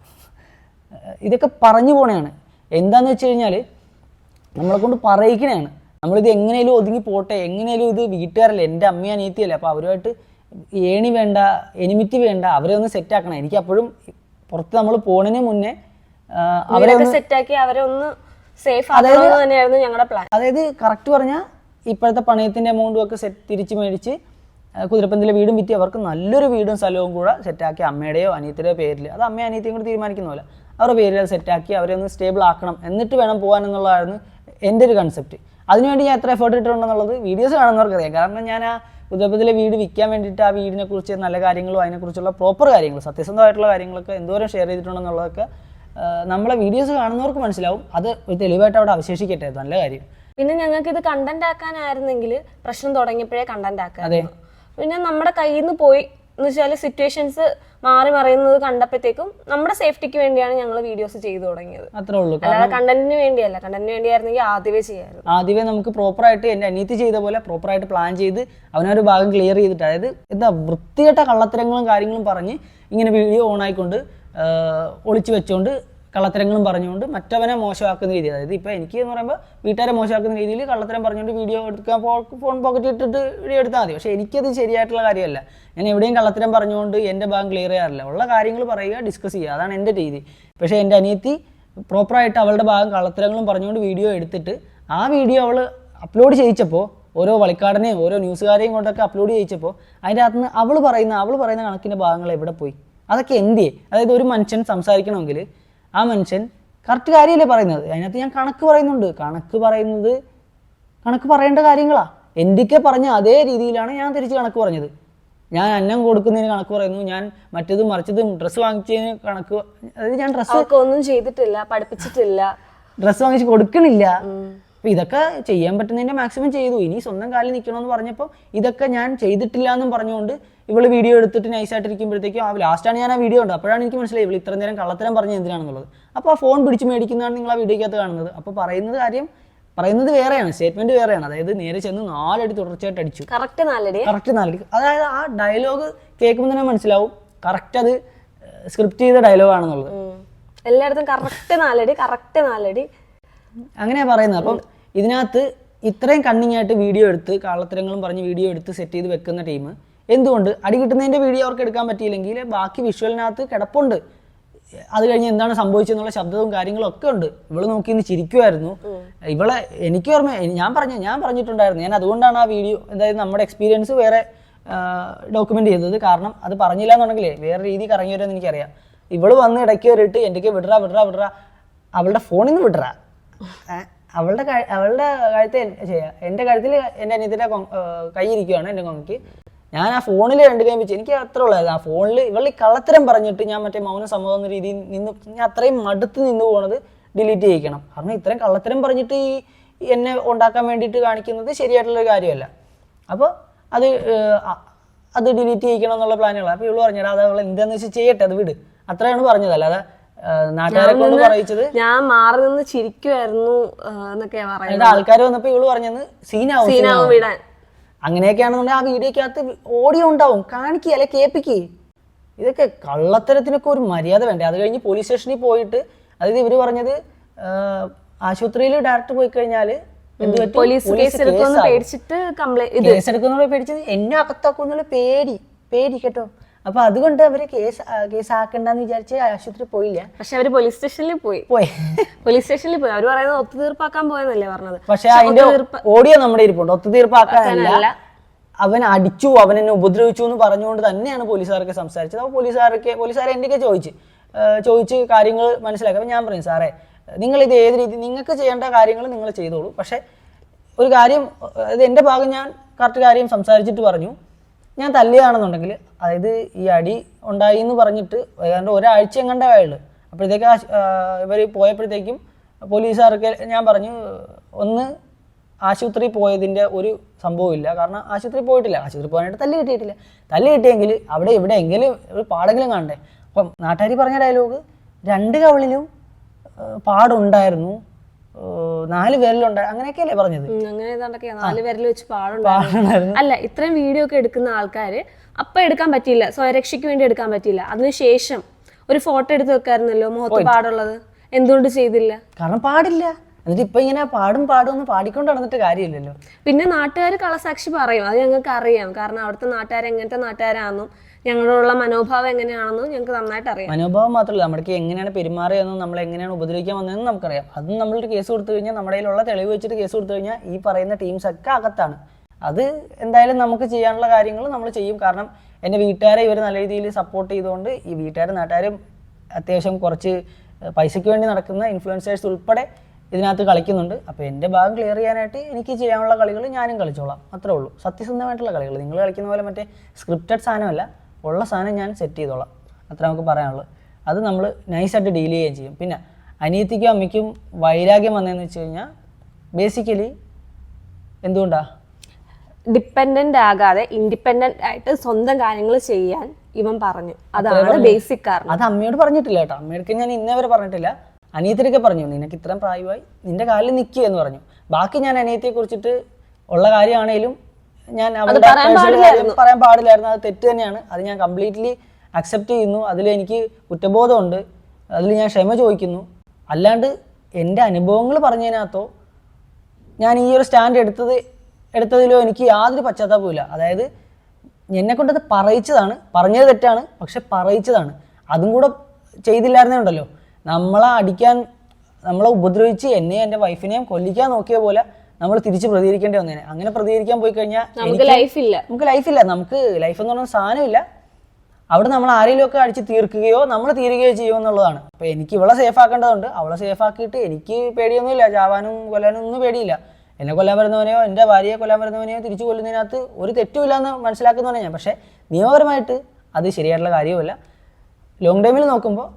ഇതൊക്കെ പറഞ്ഞു പോണെയാണ്. എന്താണെന്ന് വെച്ച് കഴിഞ്ഞാൽ നമ്മളെ കൊണ്ട് പറയിക്കണയാണ്. നമ്മളിത് എങ്ങനെയും ഒതുങ്ങി പോട്ടെ, എങ്ങനെയും ഇത് വീട്ടുകാരല്ലേ, എൻ്റെ അമ്മയും അനിയത്തിയല്ലേ, അപ്പോൾ അവരുമായിട്ട് ഏണി വേണ്ട, എനിമിറ്റി വേണ്ട, അവരെ ഒന്ന് സെറ്റാക്കണം. എനിക്ക് അപ്പോഴും പുറത്ത് നമ്മൾ പോണതിന് മുന്നേ അവരെ സെറ്റാക്കി അവരെ ഒന്ന് സേഫ് ആക്കുന്നത് തന്നെയായിരുന്നു ഞങ്ങളുടെ പ്ലാൻ. അതായത് കറക്റ്റ് പറഞ്ഞാൽ ഇപ്പോഴത്തെ പണയത്തിൻ്റെ എമൗണ്ടും ഒക്കെ തിരിച്ച് മേടിച്ച് കുതിരപ്പന്തിലെ വീടും വിറ്റ് അവർക്ക് നല്ലൊരു വീടും സ്ഥലവും കൂടെ സെറ്റാക്കി അമ്മയുടെയോ അനിയത്തിയുടെയോ പേരിൽ, അത് അമ്മയും അനിയത്തിയും കൂടി തീരുമാനിക്കുന്ന പോലെ അവരുടെ പേരിൽ അത് സെറ്റാക്കി അവരെ ഒന്ന് സ്റ്റേബിൾ ആക്കണം, എന്നിട്ട് വേണം പോകാൻ എന്നുള്ളതായിരുന്നു എൻ്റെ ഒരു കൺസെപ്റ്റ്. അതിനുവേണ്ടി ഞാൻ എത്ര എഫേർട്ട് ഇട്ടിട്ടുണ്ടെന്നുള്ളത് വീഡിയോസ് കാണുന്നവർക്ക് അറിയാം. കാരണം ഞാൻ ആ കുതിരപ്പത്തിലെ വീട് വിൽക്കാൻ വേണ്ടിയിട്ട് ആ വീടിനെ കുറിച്ച് നല്ല കാര്യങ്ങളും അതിനെക്കുറിച്ചുള്ള പ്രോപ്പർ കാര്യങ്ങൾ, സത്യസന്ധമായിട്ടുള്ള കാര്യങ്ങളൊക്കെ എന്തോരം ഷെയർ ചെയ്തിട്ടുണ്ടെന്നുള്ളതൊക്കെ നമ്മളെ വീഡിയോസ് കാണുന്നവർക്ക് മനസ്സിലാവും. അത് ഒരു തെളിവായിട്ട് അവിടെ അവശേഷിക്കട്ടെ, നല്ല കാര്യം. പിന്നെ ഞങ്ങൾക്ക് ഇത് കണ്ടന്റ് ആക്കാനായിരുന്നെങ്കിൽ പ്രശ്നം തുടങ്ങിയപ്പോഴേ കണ്ടന്റ് ആക്കാം. പിന്നെ നമ്മുടെ കയ്യിൽ നിന്ന് പോയി എന്ന് വെച്ചാൽ സിറ്റുവേഷൻസ് മാറി മറിയുന്നത് കണ്ടപ്പോഴത്തേക്കും നമ്മുടെ സേഫ്റ്റിക്ക് വേണ്ടിയാണ് ഞങ്ങൾ വീഡിയോസ് ചെയ്തു തുടങ്ങിയത്. അത്രേ ഉള്ളൂ. അല്ലാതെ കണ്ടന്റിന് വേണ്ടിയല്ല. കണ്ടന്റിന് വേണ്ടിയായിരുന്നെങ്കിൽ ആദ്യമേ നമുക്ക് പ്രോപ്പറായിട്ട് എൻ്റെ അനിയത്തി ചെയ്ത പോലെ പ്രോപ്പറായിട്ട് പ്ലാൻ ചെയ്ത് അവനൊരു ഭാഗം ക്ലിയർ ചെയ്തിട്ട്, അതായത് എന്താ വൃത്തികെട്ട കള്ളത്തരങ്ങളും കാര്യങ്ങളും പറഞ്ഞ് ഇങ്ങനെ വീഡിയോ ഓൺ ആയിക്കൊണ്ട് ഒളിച്ചു വെച്ചുകൊണ്ട് കള്ളത്തരങ്ങളും പറഞ്ഞുകൊണ്ട് മറ്റവനെ മോശമാക്കുന്ന രീതി. അതായത് ഇപ്പോൾ എനിക്ക് എന്ന് പറയുമ്പോൾ വീട്ടുകാരെ മോശമാക്കുന്ന രീതിയിൽ കള്ളത്തരം പറഞ്ഞുകൊണ്ട് വീഡിയോ എടുക്കാൻ ഫോൺ പോക്കറ്റ് ഇട്ടിട്ട് വീഡിയോ എടുത്താൽ മതി. പക്ഷേ എനിക്കത് ശരിയായിട്ടുള്ള കാര്യമല്ല. ഞാൻ എവിടെയും കള്ളത്തരം പറഞ്ഞുകൊണ്ട് എൻ്റെ ഭാഗം ക്ലിയർ ചെയ്യാറില്ല. ഉള്ള കാര്യങ്ങൾ പറയുക, ഡിസ്കസ് ചെയ്യുക, അതാണ് എൻ്റെ രീതി. പക്ഷേ എൻ്റെ അനിയത്തി പ്രോപ്പറായിട്ട് അവളുടെ ഭാഗം കള്ളത്തരങ്ങളും പറഞ്ഞുകൊണ്ട് വീഡിയോ എടുത്തിട്ട് ആ വീഡിയോ അവൾ അപ്ലോഡ് ചെയ്യിച്ചപ്പോൾ, ഓരോ വളിക്കാടനെയും ഓരോ ന്യൂസുകാരെയും കൊണ്ടൊക്കെ അപ്ലോഡ് ചെയ്യിച്ചപ്പോൾ അതിൻ്റെ അകത്ത് നിന്ന് അവൾ പറയുന്ന കണക്കിൻ്റെ ഭാഗങ്ങൾ എവിടെ പോയി? അതൊക്കെ എന്തിയെ? അതായത് ഒരു മനുഷ്യൻ സംസാരിക്കണമെങ്കിൽ ആ മനുഷ്യൻ കറക്റ്റ് കാര്യമല്ലേ പറയുന്നത്. അതിനകത്ത് ഞാൻ കണക്ക് പറയുന്നുണ്ട്. കണക്ക് പറയേണ്ട കാര്യങ്ങളാണ്. എന്തൊക്കെ പറഞ്ഞ അതേ രീതിയിലാണ് ഞാൻ തിരിച്ച് കണക്ക് പറഞ്ഞത്. ഞാൻ അന്നം കൊടുക്കുന്നതിന് കണക്ക് പറയുന്നു, ഞാൻ മറ്റേതും മറിച്ചതും ഡ്രസ്സ് വാങ്ങിച്ചതിന് കണക്ക്, അതായത് ഞാൻ ഡ്രസ്സ് ഒന്നും ചെയ്തിട്ടില്ല, പഠിപ്പിച്ചിട്ടില്ല, ഡ്രസ്സ് വാങ്ങിച്ച് കൊടുക്കണില്ല. അപ്പം ഇതൊക്കെ ചെയ്യാൻ പറ്റുന്നതിൻ്റെ മാക്സിമം ചെയ്തു. ഇനി സ്വന്തം കാലിൽ നിൽക്കണമെന്ന് പറഞ്ഞപ്പോൾ ഇതൊക്കെ ഞാൻ ചെയ്തിട്ടില്ല എന്നും പറഞ്ഞുകൊണ്ട് ഇവള് വീഡിയോ എടുത്തിട്ട് നൈസായിട്ടിരിക്കുമ്പോഴത്തേക്കും ലാസ്റ്റാണ് ഞാൻ ആ വീഡിയോ ഉണ്ട്. അപ്പോഴാണ് എനിക്ക് മനസ്സിലായി ഇവൾ ഇത്ര നേരം കള്ളത്തരം പറഞ്ഞത് എന്തിനാണെന്നുള്ളത്. അപ്പോൾ ആ ഫോൺ പിടിച്ച് മേടിക്കുന്നതാണ് നിങ്ങൾ ആ വീഡിയോക്കകത്ത് കാണുന്നത്. അപ്പോൾ പറയുന്നത് വേറെയാണ്, സ്റ്റേറ്റ്മെന്റ് വേറെയാണ്. അതായത് നേരെ ചെന്ന് 4 അടി തുടർച്ചയായിട്ട് അടിച്ചു. കറക്റ്റ് 4 അടി. അതായത് ആ ഡയലോഗ് കേൾക്കുമ്പോൾ തന്നെ മനസ്സിലാവും കറക്റ്റ് അത് സ്ക്രിപ്റ്റ് ചെയ്ത ഡയലോഗാണെന്നുള്ളത്. എല്ലായിടത്തും കറക്റ്റ് 4 അടി അങ്ങനെയാ പറയുന്നത്. അപ്പം ഇതിനകത്ത് ഇത്രയും കണ്ണിങ് ആയിട്ട് വീഡിയോ എടുത്ത് കള്ളത്തരങ്ങളും പറഞ്ഞ് വീഡിയോ എടുത്ത് സെറ്റ് ചെയ്ത് വെക്കുന്ന ടീം എന്തുകൊണ്ട് അടി കിട്ടുന്നതിൻ്റെ വീഡിയോ അവർക്ക് എടുക്കാൻ പറ്റിയില്ലെങ്കിൽ ബാക്കി വിഷ്വലിനകത്ത് കിടപ്പുണ്ട്. അത് കഴിഞ്ഞ് എന്താണ് സംഭവിച്ചെന്നുള്ള ശബ്ദവും കാര്യങ്ങളും ഒക്കെ ഉണ്ട്. ഇവള് നോക്കി ഇന്ന് ചിരിക്കുമായിരുന്നു. ഇവളെ എനിക്ക് ഓർമ്മ ഞാൻ പറഞ്ഞിട്ടുണ്ടായിരുന്നു. ഞാൻ അതുകൊണ്ടാണ് ആ വീഡിയോ അതായത് നമ്മുടെ എക്സ്പീരിയൻസ് വേറെ ഡോക്യുമെന്റ് ചെയ്തത്. കാരണം അത് പറഞ്ഞില്ല എന്നുണ്ടെങ്കിലേ വേറെ രീതി കറങ്ങി വരുമെന്ന് എനിക്കറിയാം. ഇവള് വന്ന് ഇടയ്ക്ക് കയറിയിട്ട് എൻ്റെ വിടറാ അവളുടെ ഫോണിൽ നിന്ന് വിടറാ, അവളുടെ കഴുത്ത് എൻ്റെ കഴുത്തിൽ എൻ്റെ അനിയത്തിൻ്റെ കൈ ഇരിക്കുകയാണ് എൻ്റെ കൊങ്ങയ്ക്ക്. ഞാൻ ആ ഫോണിൽ 2 കൈ വെച്ച് എനിക്ക് അത്ര ഉള്ളായിരുന്നു. ആ ഫോണിൽ ഇവള് കള്ളത്തരം പറഞ്ഞിട്ട് ഞാൻ മറ്റേ മൗന സമ്മതം എന്ന രീതിയിൽ നിന്ന് ഞാൻ അത്രയും മടുത്ത് നിന്ന് പോകുന്നത് ഡിലീറ്റ് ചെയ്യിക്കണം. കാരണം ഇത്രയും കള്ളത്തരം പറഞ്ഞിട്ട് ഈ എന്നെ ഉണ്ടാക്കാൻ വേണ്ടിയിട്ട് കാണിക്കുന്നത് ശരിയായിട്ടുള്ളൊരു കാര്യമല്ല. അപ്പോൾ അത് ഡിലീറ്റ് ചെയ്യിക്കണം എന്നുള്ള പ്ലാനുകളാണ്. അപ്പോൾ ഇവള് പറഞ്ഞാൽ അത് അവൾ എന്താണെന്ന് വെച്ചാൽ ചെയ്യട്ടെ, അത് വിട്, അത്രയാണ് പറഞ്ഞത്. അല്ലാതെ നാട്ടുകാരെ കൊണ്ട് പറയിച്ചത് ഞാൻ മാറി നിന്ന് ചിരിക്കുമായിരുന്നു എന്നൊക്കെയാ പറയുന്നത്. ആൾക്കാർ വന്നപ്പോൾ ഇവള് പറഞ്ഞത് സീനാവും വിടാൻ. അങ്ങനെയൊക്കെയാണെന്നുണ്ടെങ്കിൽ ആ വീഡിയോക്കകത്ത് ഓഡിയോ ഉണ്ടാവും, കാണിക്കുക അല്ലെ കേൾപ്പിക്കുക. ഇതൊക്കെ കള്ളത്തരത്തിനൊക്കെ ഒരു മര്യാദ വേണ്ടേ? അത് കഴിഞ്ഞ് പോലീസ് സ്റ്റേഷനിൽ പോയിട്ട് അതായത് ഇവര് പറഞ്ഞത് ആശുപത്രിയിൽ ഡയറക്റ്റ് പോയി കഴിഞ്ഞാൽ കേസെടുക്കുന്ന പേടിച്ചത് എന്നെ അകത്താക്കുന്നുള്ള പേടി കേട്ടോ. അപ്പൊ അതുകൊണ്ട് അവര് കേസാക്കണ്ടെന്ന് വിചാരിച്ച് ആശുപത്രി പോയില്ല. പക്ഷെ അവര് പോലീസ് സ്റ്റേഷനിൽ പോയി അവര് പറയുന്നത് ഒത്തുതീർപ്പാക്കാൻ പോയെന്നല്ലേ പറഞ്ഞത്. പക്ഷെ അതിന്റെ ഓഡിയോ നമ്മുടെ ഇരിപ്പുണ്ട്. ഒത്തുതീർപ്പാക്കാനല്ല, അവൻ അടിച്ചു, അവൻ എന്നെ ഉപദ്രവിച്ചു എന്ന് പറഞ്ഞുകൊണ്ട് തന്നെയാണ് പോലീസുകാർക്ക് സംസാരിച്ചത്. അപ്പോൾ പോലീസുകാർ എന്റെയൊക്കെ ചോദിച്ച് കാര്യങ്ങൾ മനസ്സിലാക്കി. അപ്പൊ ഞാൻ പറയും, സാറേ നിങ്ങൾ ഇത് ഏത് രീതി നിങ്ങൾക്ക് ചെയ്യേണ്ട കാര്യങ്ങൾ നിങ്ങൾ ചെയ്തോളൂ. പക്ഷെ ഒരു കാര്യം, അത് എൻ്റെ ഭാഗം ഞാൻ കറക്റ്റ് കാര്യം സംസാരിച്ചിട്ട് പറഞ്ഞു. ഞാൻ തല്ലിയതാണെന്നുണ്ടെങ്കിൽ, അതായത് ഈ അടി ഉണ്ടായി എന്ന് പറഞ്ഞിട്ട് ഏതാണ്ട് ഒരാഴ്ച എങ്ങണ്ടായുള്ളൂ. അപ്പോഴത്തേക്ക് ഇവർ പോയപ്പോഴത്തേക്കും പോലീസുകാർക്ക് ഞാൻ പറഞ്ഞു, ഒന്ന് ആശുപത്രി പോയതിൻ്റെ ഒരു സംഭവമില്ല. കാരണം ആശുപത്രി പോയിട്ടില്ല, ആശുപത്രി പോകാനായിട്ട് തല്ല് കിട്ടിയെങ്കിൽ അവിടെ ഇവിടെ എങ്കിലും ഒരു പാടെങ്കിലും കാണണ്ടേ. അപ്പം നാട്ടുകാർ പറഞ്ഞ ഡയലോഗ് 2 കവളിലും പാടുണ്ടായിരുന്നു, 4 വിരലുണ്ടായി, അങ്ങനെയൊക്കെയല്ലേ പറഞ്ഞത്. അങ്ങനെ 4 വിരൽ വെച്ച് പാടുണ്ടായിരുന്നു. അല്ല, ഇത്രയും വീഡിയോ ഒക്കെ എടുക്കുന്ന ആൾക്കാര് അപ്പൊ എടുക്കാൻ പറ്റിയില്ല, സ്വയരക്ഷയ്ക്ക് വേണ്ടി എടുക്കാൻ പറ്റിയില്ല. അതിനുശേഷം ഒരു ഫോട്ടോ എടുത്ത് വെക്കായിരുന്നല്ലോ മുഖത്ത് പാടുള്ളത്, എന്തുകൊണ്ട് ചെയ്തില്ല? കാരണം പാടില്ല. എന്നിട്ട് ഇപ്പൊ ഇങ്ങനെ പാടുമെന്ന് പാടിക്കൊണ്ട് നടന്നിട്ട് കാര്യമില്ലല്ലോ. പിന്നെ നാട്ടുകാർ കളസാക്ഷി പറയും, അത് ഞങ്ങൾക്ക് അറിയാം. കാരണം അവിടുത്തെ നാട്ടുകാർ എങ്ങനത്തെ നാട്ടുകാരാണെന്നും ഞങ്ങളോടുള്ള മനോഭാവം എങ്ങനെയാണെന്നും ഞങ്ങൾക്ക് നന്നായിട്ട് അറിയാം. മനോഭാവം മാത്രമല്ല, നമ്മുടെ എങ്ങനെയാണ് പെരുമാറിയതെന്നും നമ്മൾ എങ്ങനെയാണ് ഉപദ്രവിക്കാൻ വന്നതെന്നും നമുക്കറിയാം. അതും നമ്മളൊരു കേസ് കൊടുത്തു കഴിഞ്ഞാൽ, നമ്മുടെ കയ്യിലുള്ള തെളിവ് വെച്ചിട്ട് കേസ് കൊടുത്തു കഴിഞ്ഞാൽ ഈ പറയുന്ന ടീംസ് ഒക്കെ അകത്താണ്. അത് എന്തായാലും നമുക്ക് ചെയ്യാനുള്ള കാര്യങ്ങൾ നമ്മൾ ചെയ്യും. കാരണം എൻ്റെ വീട്ടുകാരെ ഇവർ നല്ല രീതിയിൽ സപ്പോർട്ട് ചെയ്തുകൊണ്ട് ഈ വീട്ടുകാരും നാട്ടുകാരും അത്യാവശ്യം കുറച്ച് പൈസയ്ക്ക് വേണ്ടി നടക്കുന്ന ഇൻഫ്ലുവൻസേഴ്സ് ഉൾപ്പെടെ ഇതിനകത്ത് കളിക്കുന്നുണ്ട്. അപ്പോൾ എൻ്റെ ഭാഗം ക്ലിയർ ചെയ്യാനായിട്ട് എനിക്ക് ചെയ്യാനുള്ള കളികൾ ഞാനും കളിച്ചോളാം, അത്രേ ഉള്ളൂ. സത്യസന്ധമായിട്ടുള്ള കളികൾ, നിങ്ങൾ കളിക്കുന്ന പോലെ മറ്റേ സ്ക്രിപ്റ്റഡ് സാധനമല്ല, ഉള്ള സാധനം ഞാൻ സെറ്റ് ചെയ്തോളാം, അത്ര നമുക്ക് പറയാനുള്ളൂ. അത് നമ്മൾ നൈസായിട്ട് ഡീൽ ചെയ്യുകയും ചെയ്യും. പിന്നെ അനിയത്തിക്കും അമ്മയ്ക്കും വൈരാഗ്യം വന്നതെന്ന് വെച്ച് കഴിഞ്ഞാൽ ബേസിക്കലി എന്തുകൊണ്ടാണ് ഡിപ്പെൻഡന്റ് ആകാതെ ഇൻഡിപെൻഡന്റ് ആയിട്ട് സ്വന്തം കാര്യങ്ങൾ ചെയ്യാൻ ഇവൻ പറഞ്ഞു. അതാണ് ബേസിക് കാരണം. അത് അമ്മയോട് പറഞ്ഞിട്ടില്ല കേട്ടോ. അമ്മയോടൊക്കെ ഞാൻ ഇന്നേ വരെ പറഞ്ഞിട്ടില്ല. അനിയത്തിനൊക്കെ പറഞ്ഞു, നിനക്ക് ഇത്രയും പ്രായമായി, നിന്റെ കാലിൽ നിൽക്കുക എന്ന് പറഞ്ഞു. ബാക്കി ഞാൻ അനിയത്തിയെ കുറിച്ചിട്ട് ഉള്ള കാര്യമാണേലും ഞാൻ പറയാൻ പാടില്ലായിരുന്നു, അത് തെറ്റ് തന്നെയാണ്. അത് ഞാൻ കംപ്ലീറ്റ്ലി അക്സെപ്റ്റ് ചെയ്യുന്നു. അതിൽ എനിക്ക് കുറ്റബോധമുണ്ട്, അതിൽ ഞാൻ ക്ഷമ ചോദിക്കുന്നു. അല്ലാണ്ട് എൻ്റെ അനുഭവങ്ങൾ പറഞ്ഞതിനകത്തോ ഞാൻ ഈ ഒരു സ്റ്റാൻഡ് എടുത്തതിലോ എനിക്ക് യാതൊരു പശ്ചാത്താപമില്ല. അതായത് എന്നെ കൊണ്ടത് പറയിച്ചതാണ്, പറഞ്ഞത് തെറ്റാണ്, പക്ഷെ പറയിച്ചതാണ്. അതും കൂടെ ചെയ്തില്ലായിരുന്നേ ഉണ്ടല്ലോ, നമ്മളെ അടിക്കാൻ, നമ്മളെ ഉപദ്രവിച്ച് എന്നെയും എൻ്റെ വൈഫിനെയും കൊല്ലിക്കാൻ നോക്കിയ പോലെ നമ്മൾ തിരിച്ച് പ്രതികരിക്കേണ്ടി വന്നേനെ. അങ്ങനെ പ്രതികരിക്കാൻ പോയി കഴിഞ്ഞാൽ നമുക്ക് ലൈഫില്ല. നമുക്ക് ലൈഫ് എന്ന് പറഞ്ഞ സാധനമില്ല. അവിടെ നമ്മൾ ആരെങ്കിലും ഒക്കെ അടിച്ച് തീർക്കുകയോ നമ്മൾ തീരുകയോ ചെയ്യുമോ എന്നുള്ളതാണ്. അപ്പോൾ എനിക്ക് ഇവളെ സേഫ് ആക്കേണ്ടതുണ്ട്. അവളെ സേഫ് ആക്കിയിട്ട് എനിക്ക് പേടിയൊന്നുമില്ല, ചാവാനും കൊല്ലാനും ഒന്നും പേടിയില്ല. എന്നെ കൊല്ലാൻ വരുന്നവനെയോ എൻ്റെ ഭാര്യയെ കൊല്ലാൻ വരുന്നവനെയോ തിരിച്ചു കൊല്ലുന്നതിനകത്ത് ഒരു തെറ്റുമില്ല എന്ന് മനസ്സിലാക്കുന്നതാണ് ഞാൻ. പക്ഷേ നിയമപരമായിട്ട് അത് ശരിയായിട്ടുള്ള കാര്യവുമല്ല. ലോങ് ടൈമിൽ നോക്കുമ്പോൾ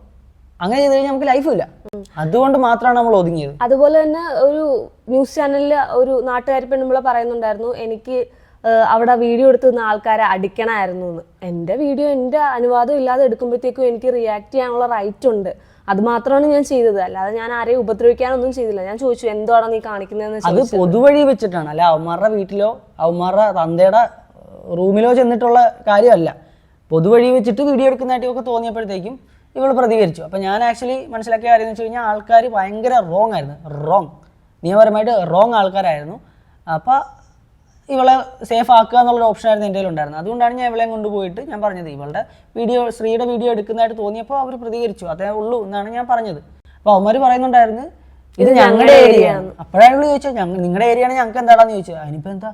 അങ്ങനെ ചെയ്ത് കഴിഞ്ഞാൽ നമുക്ക് ലൈഫും ഇല്ല. അതുകൊണ്ട് മാത്രമാണ് നമ്മൾ ഒതുങ്ങിയത്. അതുപോലെ തന്നെ ഒരു ന്യൂസ് ചാനലിൽ ഒരു നാട്ടുകാരി പെണ്ണുമ്പളെ പറയുന്നുണ്ടായിരുന്നു, എനിക്ക് അവിടെ വീഡിയോ എടുത്തുന്ന ആൾക്കാരെ അടിക്കണമായിരുന്നു എന്ന്. എൻ്റെ വീഡിയോ എൻ്റെ അനുവാദം ഇല്ലാതെ എടുക്കുമ്പോഴത്തേക്കും എനിക്ക് റിയാക്ട് ചെയ്യാനുള്ള റൈറ്റ് ഉണ്ട്. അത് മാത്രമാണ് ഞാൻ ചെയ്തത്, അല്ലാതെ ഞാൻ ആരെയും ഉപദ്രവിക്കാനൊന്നും ചെയ്തില്ല. ഞാൻ ചോദിച്ചു, എന്താണ് നീ കാണിക്കുന്നതെന്ന്. അത് പൊതുവഴി വെച്ചിട്ടാണ്, അല്ല അവന്മാരുടെ വീട്ടിലോ അവന്മാരുടെ തന്തയുടെ റൂമിലോ ചെന്നിട്ടുള്ള കാര്യമല്ല. പൊതുവഴി വെച്ചിട്ട് വീഡിയോ എടുക്കുന്നതായിട്ടൊക്കെ തോന്നിയപ്പോഴത്തേക്കും ഇവൾ പ്രതികരിച്ചു. അപ്പം ഞാൻ ആക്ച്വലി മനസ്സിലാക്കിയ കാര്യം എന്ന് വെച്ച് കഴിഞ്ഞാൽ, ആൾക്കാർ ഭയങ്കര റോങ് ആയിരുന്നു. നിയമപരമായിട്ട് റോങ് ആൾക്കാരായിരുന്നു. അപ്പോൾ ഇവളെ സേഫ് ആക്കുക എന്നുള്ളൊരു ഓപ്ഷനായിരുന്നു എൻ്റെ കയ്യിലുണ്ടായിരുന്നത്. അതുകൊണ്ടാണ് ഞാൻ ഇവളെയും കൊണ്ടുപോയിട്ട് ഞാൻ പറഞ്ഞത് ഇവളുടെ വീഡിയോ ശ്രീയുടെ വീഡിയോ എടുക്കുന്നതായിട്ട് തോന്നിയപ്പോൾ അവർ പ്രതികരിച്ചു, അതേ ഉള്ളൂ എന്നാണ് ഞാൻ പറഞ്ഞത്. അപ്പോൾ അവന്മാർ പറയുന്നുണ്ടായിരുന്നു ഇത് ഞങ്ങളുടെ ഏരിയ ആണ്. അപ്പോഴാണ് ഇവള് ചോദിച്ചത് നിങ്ങളുടെ ഏരിയ ആണ് ഞങ്ങൾക്ക് എന്താണെന്ന് ചോദിച്ചത്. അതിനിപ്പോൾ എന്താ,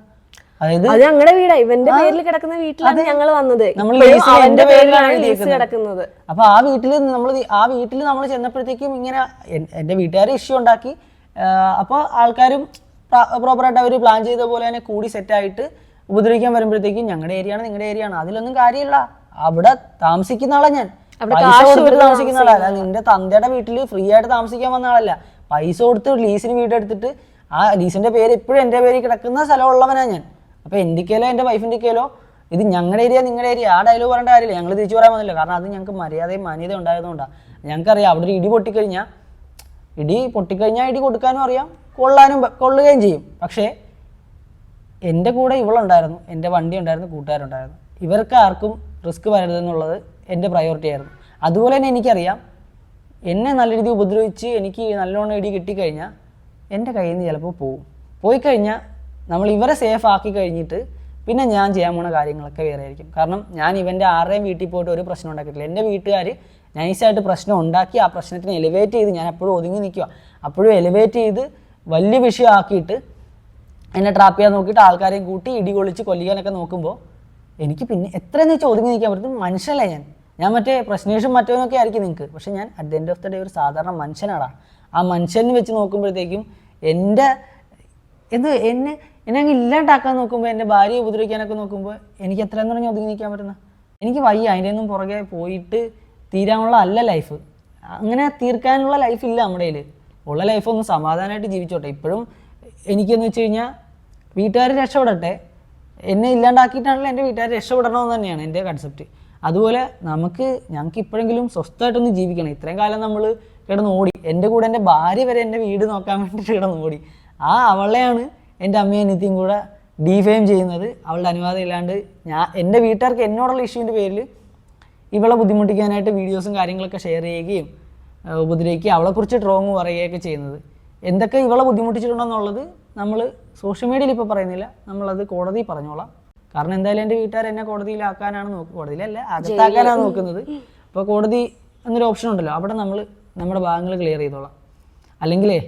അതായത് അത് ഞങ്ങളുടെ വീടാ, ഇവന്റെ പേരിൽ കിടക്കുന്ന വീട്ടിലാണ് ഞങ്ങൾ വന്നത്, എന്റെ പേരിലാണ് കിടക്കുന്നത്. അപ്പൊ ആ വീട്ടിൽ നമ്മൾ ചെന്നപ്പോഴത്തേക്കും ഇങ്ങനെ എന്റെ വീട്ടുകാരെ ഇഷ്യൂ ഉണ്ടാക്കി. അപ്പോൾ ആൾക്കാരും പ്രോപ്പറായിട്ട് അവർ പ്ലാൻ ചെയ്ത പോലെ തന്നെ കൂടി സെറ്റായിട്ട് ഉപദ്രവിക്കാൻ വരുമ്പോഴത്തേക്കും ഞങ്ങളുടെ ഏരിയ ആണ് നിങ്ങളുടെ ഏരിയ ആണ്, അതിലൊന്നും കാര്യമില്ല, അവിടെ താമസിക്കുന്ന ആളാ ഞാൻ, പൈസ കൊടുത്തിട്ട് താമസിക്കുന്ന ആളല്ല, നിന്റെ തന്തയുടെ വീട്ടിൽ ഫ്രീ ആയിട്ട് താമസിക്കാൻ വന്ന ആളല്ല, പൈസ കൊടുത്ത് ലീസിന് വീടെടുത്തിട്ട് ആ ലീസിന്റെ പേര് ഇപ്പോഴും എൻ്റെ പേരിൽ കിടക്കുന്ന സ്ഥലമുള്ളവനാ ഞാൻ. അപ്പോൾ എന്റിക്കയിലോ എൻ്റെ വൈഫിൻ്റെ കേലോ ഇത് ഞങ്ങളുടെ ഏരിയ നിങ്ങളുടെ ഏരിയ ആ ഡയലോഗ് പറയേണ്ട കാര്യമില്ല, ഞങ്ങൾ തിരിച്ചു പറയാൻ വന്നില്ല. കാരണം അത് ഞങ്ങൾക്ക് മര്യാദയും മാന്യത ഉണ്ടായതുകൊണ്ടാണ്. ഞങ്ങൾക്കറിയാം അവിടെ ഒരു ഇടി പൊട്ടിക്കഴിഞ്ഞാൽ ഇടി കൊടുക്കാനും അറിയാം, കൊള്ളുകയും ചെയ്യും. പക്ഷേ എൻ്റെ കൂടെ ഇവളുണ്ടായിരുന്നു, എൻ്റെ വണ്ടി ഉണ്ടായിരുന്നു, കൂട്ടുകാരുണ്ടായിരുന്നു, ഇവർക്ക് ആർക്കും റിസ്ക് വരരുതെന്നുള്ളത് എൻ്റെ പ്രയോറിറ്റി ആയിരുന്നു. അതുപോലെ തന്നെ എനിക്കറിയാം എന്നെ നല്ല രീതിയിൽ ഉപദ്രവിച്ച് എനിക്ക് നല്ലോണം ഇടി കിട്ടിക്കഴിഞ്ഞാൽ എൻ്റെ കയ്യിൽ നിന്ന് ചിലപ്പോൾ പോയി കഴിഞ്ഞാൽ നമ്മൾ ഇവരെ സേഫ് ആക്കി കഴിഞ്ഞിട്ട് പിന്നെ ഞാൻ ചെയ്യാൻ പോണ കാര്യങ്ങളൊക്കെ വേറെ ആയിരിക്കും. കാരണം ഞാൻ ഇവൻ്റെ ആരുടെയും വീട്ടിൽ പോയിട്ട് ഒരു പ്രശ്നം ഉണ്ടാക്കിയിട്ടില്ല. എൻ്റെ വീട്ടുകാർ നൈസായിട്ട് പ്രശ്നം ഉണ്ടാക്കി ആ പ്രശ്നത്തിനെ എലിവേറ്റ് ചെയ്ത് ഞാൻ എപ്പോഴും ഒതുങ്ങി നിൽക്കുക, അപ്പോഴും എലിവേറ്റ് ചെയ്ത് വലിയ വിഷയമാക്കിയിട്ട് എന്നെ ട്രാപ്പ് ചെയ്യാൻ നോക്കിയിട്ട് ആൾക്കാരെയും കൂട്ടി ഇടി കൊള്ളിച്ച് കൊല്ലിക്കാനൊക്കെ നോക്കുമ്പോൾ എനിക്ക് പിന്നെ എത്രയെന്ന് വെച്ചാൽ ഒതുങ്ങി നിൽക്കാൻ പറ്റും. മനുഷ്യനല്ല ഞാൻ മറ്റേ പ്രശ്നേഷും മറ്റവനൊക്കെ ആയിരിക്കും നിങ്ങൾക്ക്, പക്ഷെ ഞാൻ at the end of the day ഒരു സാധാരണ മനുഷ്യനാടാ. ആ മനുഷ്യനെ വെച്ച് നോക്കുമ്പോഴത്തേക്കും എന്നെ അങ്ങ് ഇല്ലാണ്ടാക്കാൻ നോക്കുമ്പോൾ എൻ്റെ ഭാര്യയെ ഉപദ്രവിക്കാനൊക്കെ നോക്കുമ്പോൾ എനിക്ക് എത്രയെന്ന് പറഞ്ഞാൽ ഒതുങ്ങി നിൽക്കാൻ പറ്റുന്ന, എനിക്ക് വയ്യ. അതിൻ്റെ ഒന്നും പുറകെ പോയിട്ട് തീരാനുള്ള അല്ല ലൈഫ്, അങ്ങനെ തീർക്കാനുള്ള ലൈഫില്ല നമ്മുടെ കയ്യിൽ. ഉള്ള ലൈഫൊന്ന് സമാധാനമായിട്ട് ജീവിച്ചോട്ടെ. ഇപ്പോഴും എനിക്കെന്ന് വെച്ച് കഴിഞ്ഞാൽ വീട്ടുകാർ രക്ഷപ്പെടട്ടെ, എന്നെ ഇല്ലാണ്ടാക്കിയിട്ടാണല്ലോ എൻ്റെ വീട്ടുകാർ രക്ഷപ്പെടണമെന്ന് തന്നെയാണ് എൻ്റെ കൺസെപ്റ്റ്. അതുപോലെ ഞങ്ങൾക്ക് ഇപ്പോഴെങ്കിലും സ്വസ്ഥമായിട്ടൊന്ന് ജീവിക്കണം. ഇത്രയും കാലം നമ്മൾ കിടന്നോടി, എൻ്റെ കൂടെ എൻ്റെ ഭാര്യ വരെ എൻ്റെ വീട് നോക്കാൻ വേണ്ടിയിട്ട് കിടന്നോടി. അവളെയാണ് എൻ്റെ അമ്മയും അനിയത്തിയും കൂടെ ഡീഫെയിം ചെയ്യുന്നത്. അവളുടെ അനുവാദം ഇല്ലാണ്ട് എൻ്റെ വീട്ടുകാർക്ക് എന്നോടുള്ള ഇഷ്യൂവിൻ്റെ പേരിൽ ഇവളെ ബുദ്ധിമുട്ടിക്കാനായിട്ട് വീഡിയോസും കാര്യങ്ങളൊക്കെ ഷെയർ ചെയ്യുകയും ഉപദ്രവിക്കുകയും അവളെക്കുറിച്ച് ട്രോങ് പറയുകയൊക്കെ ചെയ്യുന്നത്. എന്തൊക്കെ ഇവളെ ബുദ്ധിമുട്ടിച്ചിട്ടുണ്ടെന്നുള്ളത് നമ്മൾ സോഷ്യൽ മീഡിയയിൽ ഇപ്പോൾ പറയുന്നില്ല, നമ്മളത് കോടതി പറഞ്ഞോളാം. കാരണം എന്തായാലും എൻ്റെ വീട്ടുകാർ എന്നെ കോടതിയിലാക്കാനാണ് കോടതിയിലല്ല അകത്താക്കാനാണ് നോക്കുന്നത്. അപ്പോൾ കോടതി എന്നൊരു ഓപ്ഷൻ ഉണ്ടല്ലോ, അവിടെ നമ്മൾ നമ്മുടെ ഭാഗങ്ങൾ ക്ലിയർ ചെയ്തോളാം. അല്ലെങ്കിലേ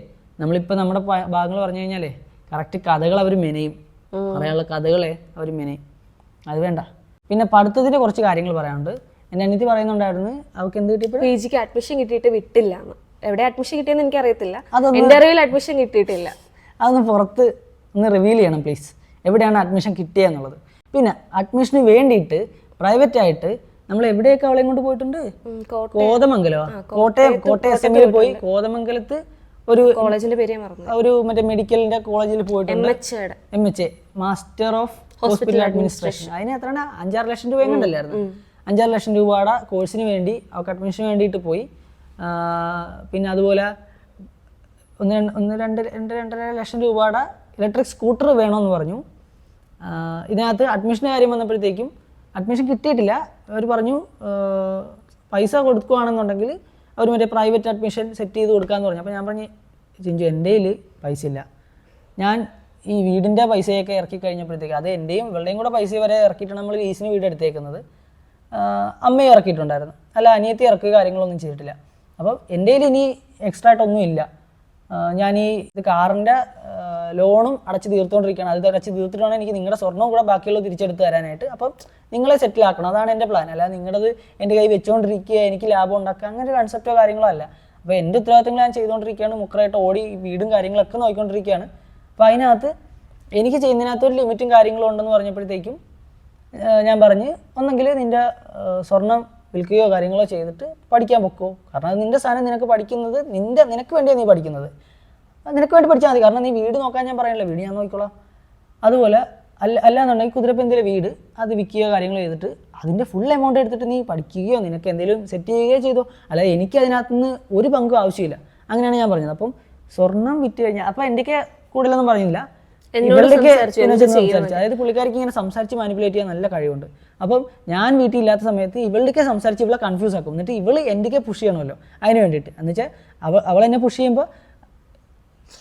നമ്മളിപ്പോൾ നമ്മുടെ ഭാഗങ്ങൾ പറഞ്ഞു കഴിഞ്ഞാലേ കറക്റ്റ് കഥകൾ അവർ മെനയും, പറയാനുള്ള കഥകളെ അവർ മെനയും. അത് വേണ്ട. പിന്നെ പഠിത്തത്തിൻ്റെ കുറച്ച് കാര്യങ്ങൾ പറയാനുണ്ട്. എൻ്റെ അനിയത്തി പറയുന്നുണ്ടായിരുന്നു അവൾക്ക് എന്ത് കിട്ടിയപ്പോൾ PGക്ക് അഡ്മിഷൻ കിട്ടിയിട്ട് വിട്ടില്ല. എവിടെ അഡ്മിഷൻ കിട്ടിയെന്ന് എനിക്കറിയത്തില്ല, എൻ്റെ അറിവിൽ അഡ്മിഷൻ കിട്ടിയിട്ടില്ല. അതൊന്ന് പുറത്ത് ഒന്ന് റിവീൽ ചെയ്യണം പ്ലീസ്, എവിടെയാണ് അഡ്മിഷൻ കിട്ടിയെന്നുള്ളത്. പിന്നെ അഡ്മിഷന് വേണ്ടിയിട്ട് പ്രൈവറ്റായിട്ട് നമ്മൾ എവിടെയൊക്കെ അവളെയും കൊണ്ട് പോയിട്ടുണ്ട്, കോതമംഗലമോ കോട്ടയം SMയിൽ പോയി. കോതമംഗലത്ത് ഒരു കോളേജിന്റെ പേര് ഒരു മറ്റേ മെഡിക്കലിന്റെ കോളേജിൽ പോയിട്ടുണ്ട്, MHA master of hospital administration. അതിന് എത്രയാണ് 5-6 ലക്ഷം രൂപ എങ്ങനെയല്ലായിരുന്നു, 5-6 ലക്ഷം രൂപയുടെ കോഴ്സിന് വേണ്ടി അവർക്ക് അഡ്മിഷന് വേണ്ടിയിട്ട് പോയി. പിന്നെ അതുപോലെ 1-2.5 ലക്ഷം രൂപയുടെ ഇലക്ട്രിക് സ്കൂട്ടർ വേണമെന്ന് പറഞ്ഞു. ഇതിനകത്ത് അഡ്മിഷൻ്റെ കാര്യം വന്നപ്പോഴത്തേക്കും അഡ്മിഷൻ കിട്ടിയിട്ടില്ല. അവർ പറഞ്ഞു പൈസ കൊടുക്കുകയാണെന്നുണ്ടെങ്കിൽ അവർ മറ്റേ പ്രൈവറ്റ് അഡ്മിഷൻ സെറ്റ് ചെയ്ത് കൊടുക്കാമെന്ന് പറഞ്ഞു. അപ്പോൾ ഞാൻ പറഞ്ഞു ചിഞ്ചു എൻ്റെ കയ്യിൽ പൈസ ഇല്ല, ഞാൻ ഈ വീടിൻ്റെ പൈസയൊക്കെ ഇറക്കി കഴിഞ്ഞപ്പോഴത്തേക്ക് അത് എൻ്റെയും ഇവളുടെയും കൂടെ പൈസ വരെ ഇറക്കിയിട്ടാണ് നമ്മൾ ലീസിന് വീട് എടുത്തേക്കുന്നത്. അമ്മയെ ഇറക്കിയിട്ടുണ്ടായിരുന്നു, അല്ല അനിയത്തി ഇറക്കുക കാര്യങ്ങളൊന്നും ചെയ്തിട്ടില്ല. അപ്പം എൻ്റെ കയ്യിൽ ഇനി എക്സ്ട്രാ ആയിട്ടൊന്നും ഇല്ല. ഞാൻ ഇത് കാറിൻ്റെ ലോണും അടച്ച് തീർത്തുകൊണ്ടിരിക്കുകയാണ്. അത് അടച്ച് തീർത്തിട്ടാണ് എനിക്ക് നിങ്ങളുടെ സ്വർണ്ണവും കൂടെ ബാക്കിയുള്ളത് തിരിച്ചെടുത്ത് തരാനായിട്ട്. അപ്പം നിങ്ങളെ സെറ്റിലാക്കണം, അതാണ് എൻ്റെ പ്ലാൻ. അല്ല നിങ്ങളത് എൻ്റെ കൈ വെച്ചുകൊണ്ടിരിക്കുക എനിക്ക് ലാഭം ഉണ്ടാക്കുക അങ്ങനെ ഒരു കൺസെപ്റ്റോ കാര്യങ്ങളോ അല്ല. അപ്പോൾ എൻ്റെ ഉത്തരവാദിത്തങ്ങൾ ഞാൻ ചെയ്തുകൊണ്ടിരിക്കുകയാണ്, മുക്കറായിട്ട് ഓടി വീടും കാര്യങ്ങളൊക്കെ നോക്കിക്കൊണ്ടിരിക്കുകയാണ്. അപ്പോൾ അതിനകത്ത് എനിക്ക് ചെയ്യുന്നതിനകത്ത് ഒരു ലിമിറ്റും കാര്യങ്ങളും ഉണ്ടെന്ന് പറഞ്ഞപ്പോഴത്തേക്കും ഞാൻ പറഞ്ഞ് ഒന്നെങ്കിൽ നിൻ്റെ സ്വർണം വിൽക്കുകയോ കാര്യങ്ങളോ ചെയ്തിട്ട് പഠിക്കാൻ പൊക്കോ. കാരണം അത് നിൻ്റെ സാധനം, നിനക്ക് പഠിക്കുന്നത് നിനക്ക് വേണ്ടിയാണ് നീ പഠിക്കുന്നത്, നിനക്ക് വേണ്ടി പഠിച്ചാൽ മതി. കാരണം നീ വീട് നോക്കാൻ ഞാൻ പറയണില്ല, വീട് ഞാൻ നോക്കിക്കോളാം. അതുപോലെ അല്ലാന്നുണ്ടെങ്കിൽ കുതിരപ്പന്തിലെ വീട് അത് വിൽക്കുകയോ കാര്യങ്ങൾ ചെയ്തിട്ട് അതിൻ്റെ ഫുൾ എമൗണ്ട് എടുത്തിട്ട് നീ പഠിക്കുകയോ നിനക്ക് എന്തെങ്കിലും സെറ്റ് ചെയ്യുകയോ ചെയ്തോ. അല്ലാതെ എനിക്ക് അതിനകത്തുനിന്ന് ഒരു പങ്കും ആവശ്യമില്ല. അങ്ങനെയാണ് ഞാൻ പറഞ്ഞത്. അപ്പം സ്വർണം വിറ്റ് കഴിഞ്ഞാൽ അപ്പം എൻ്റെയൊക്കെ കൂടുതലൊന്നും പറഞ്ഞില്ല, സംസാരിച്ചു. അതായത് പുള്ളിക്കാരിക്ക് ഇങ്ങനെ സംസാരിച്ച് മാനിപ്പുലേറ്റ് ചെയ്യാൻ നല്ല കഴിവുണ്ട്. അപ്പം ഞാൻ വീട്ടിൽ ഇല്ലാത്ത സമയത്ത് ഇവളുടെയൊക്കെ സംസാരിച്ച് ഇവളെ കൺഫ്യൂസ് ആക്കും. എന്നിട്ട് ഇവള് എൻ്റെയൊക്കെ പുഷ് ചെയ്യണമല്ലോ അതിന് വേണ്ടിയിട്ട്. എന്ന് വെച്ചാൽ അവൾ എന്നെ പുഷ് ചെയ്യുമ്പോൾ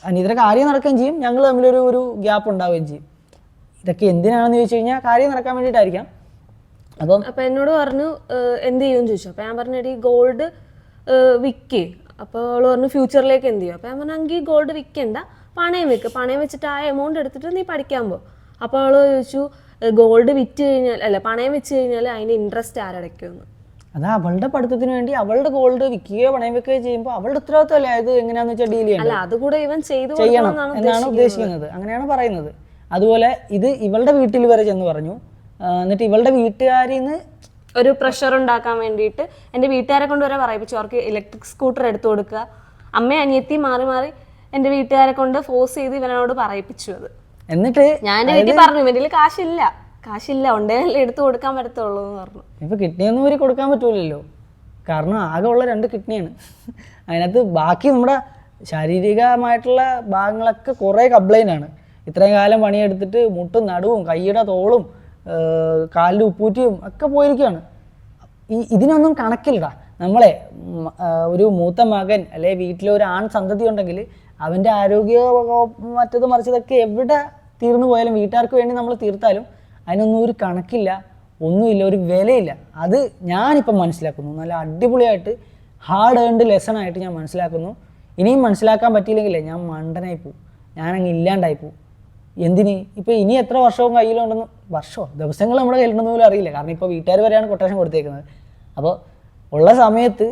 അനിയത്തിയുടെ കാര്യം നടക്കുകയും ചെയ്യും, ഞങ്ങൾ തമ്മിലൊരു ഗ്യാപ്പ് ഉണ്ടാവുകയും ചെയ്യും. ഇതൊക്കെ എന്തിനാണെന്ന് ചോദിച്ചു കഴിഞ്ഞാൽ കാര്യം നടക്കാൻ വേണ്ടിയിട്ടായിരിക്കാം. അപ്പം എന്നോട് പറഞ്ഞു എന്ത് ചെയ്യുമെന്ന് ചോദിച്ചു. അപ്പം ഞാൻ പറഞ്ഞു എടി ഗോൾഡ് വിൽക്കേ. അപ്പോൾ അവൾ പറഞ്ഞു ഫ്യൂച്ചറിലേക്ക് എന്ത് ചെയ്യും. അപ്പം ഞാൻ പറഞ്ഞു എങ്കിൽ ഗോൾഡ് വിൽക്കണ്ട, പണയം വെക്ക്, പണയം വെച്ചിട്ട് ആ എമൗണ്ട് എടുത്തിട്ട് നീ പഠിക്കാൻ പോ. അപ്പോൾ അവൾ ചോദിച്ചു ഗോൾഡ് വിറ്റ് കഴിഞ്ഞാൽ അല്ല പണയം വെച്ച് കഴിഞ്ഞാൽ അതിൻ്റെ ഇൻട്രസ്റ്റ് ആരടയ്ക്കുമെന്ന്. അത് അവളുടെ പഠിത്തത്തിന് വേണ്ടി അവളുടെ ഗോൾഡ് വിൽക്കുകയോ പണയം വെക്കുകയോ ചെയ്യുമ്പോൾ അവളുടെ ഉത്തരവാദിത്തമല്ലേ അത് എങ്ങനെയാണെന്ന് വെച്ചാൽ ഡീൽ ചെയ്യണം. അല്ല അതുകൂടെ ഇവൻ ചെയ്യണം എന്നാണ് ഉദ്ദേശിക്കുന്നത്, അങ്ങനെയാണ് പറയുന്നത്. അതുപോലെ ഇത് ഇവളുടെ വീട്ടിൽ വരെ ചെന്ന് പറഞ്ഞു. എന്നിട്ട് ഇവളുടെ വീട്ടുകാരിൽ നിന്ന് ഒരു പ്രഷർ ഉണ്ടാക്കാൻ വേണ്ടിയിട്ട് എൻ്റെ വീട്ടുകാരെ കൊണ്ട് വരെ പറയിപ്പിച്ചു. അവർക്ക് ഇലക്ട്രിക് സ്കൂട്ടർ എടുത്തു കൊടുക്കുക. അമ്മയും അനിയത്തിയും മാറി മാറി എൻ്റെ വീട്ടുകാരെ കൊണ്ട് ഫോഴ്സ് ചെയ്ത് ഇവനോട് പറയിപ്പിച്ചു. അത് എന്നിട്ട് ഞാൻ എൻ്റെ വീട്ടിൽ പറഞ്ഞു ഇവൻ്റെ കാശില്ല ഉണ്ടെങ്കിൽ എടുത്തു കൊടുക്കാൻ പറ്റത്തുള്ളൂ എന്ന് പറഞ്ഞു. ഇപ്പൊ കിഡ്നിയൊന്നും ഒരു കൊടുക്കാൻ പറ്റൂലല്ലോ, കാരണം ആകെ ഉള്ള 2 കിഡ്നിയാണ്. അതിനകത്ത് ബാക്കി നമ്മുടെ ശാരീരികമായിട്ടുള്ള ഭാഗങ്ങളൊക്കെ കുറേ കംപ്ലൈൻ്റ് ആണ്. ഇത്രയും കാലം പണിയെടുത്തിട്ട് മുട്ടും നടുവും കൈയുടെ തോളും കാലിൻ്റെ ഉപ്പൂറ്റിയും ഒക്കെ പോയിരിക്കുകയാണ്. ഇതിനൊന്നും കണക്കില്ലടാ. നമ്മളെ ഒരു മൂത്ത മകൻ അല്ലെ വീട്ടിലെ ഒരു ആൺ സന്തതി ഉണ്ടെങ്കിൽ അവൻ്റെ ആരോഗ്യ മറ്റത് മറിച്ചതൊക്കെ എവിടെ തീർന്നു പോയാലും വീട്ടുകാർക്ക് വേണ്ടി നമ്മൾ തീർത്താലും അതിനൊന്നും ഒരു കണക്കില്ല, ഒന്നുമില്ല, ഒരു വിലയില്ല. അത് ഞാനിപ്പം മനസ്സിലാക്കുന്നു. നല്ല അടിപൊളിയായിട്ട് ഹാർഡ് ഏൺഡ് ലെസൺ ആയിട്ട് ഞാൻ മനസ്സിലാക്കുന്നു. ഇനിയും മനസ്സിലാക്കാൻ പറ്റിയില്ലെങ്കിലേ ഞാൻ മണ്ടനായി പോവും, ഞാനങ്ങ് ഇല്ലാണ്ടായി പോവും. എന്തിന് ഇപ്പോൾ ഇനി എത്ര വർഷവും കയ്യിലുണ്ടെന്ന്, ദിവസങ്ങൾ നമ്മുടെ കയ്യിലുണ്ടെന്ന് പോലും അറിയില്ല. കാരണം ഇപ്പോൾ വീട്ടുകാർ വരെയാണ് കൊട്ടേഷൻ കൊടുത്തേക്കുന്നത്. അപ്പോൾ ഉള്ള സമയത്ത്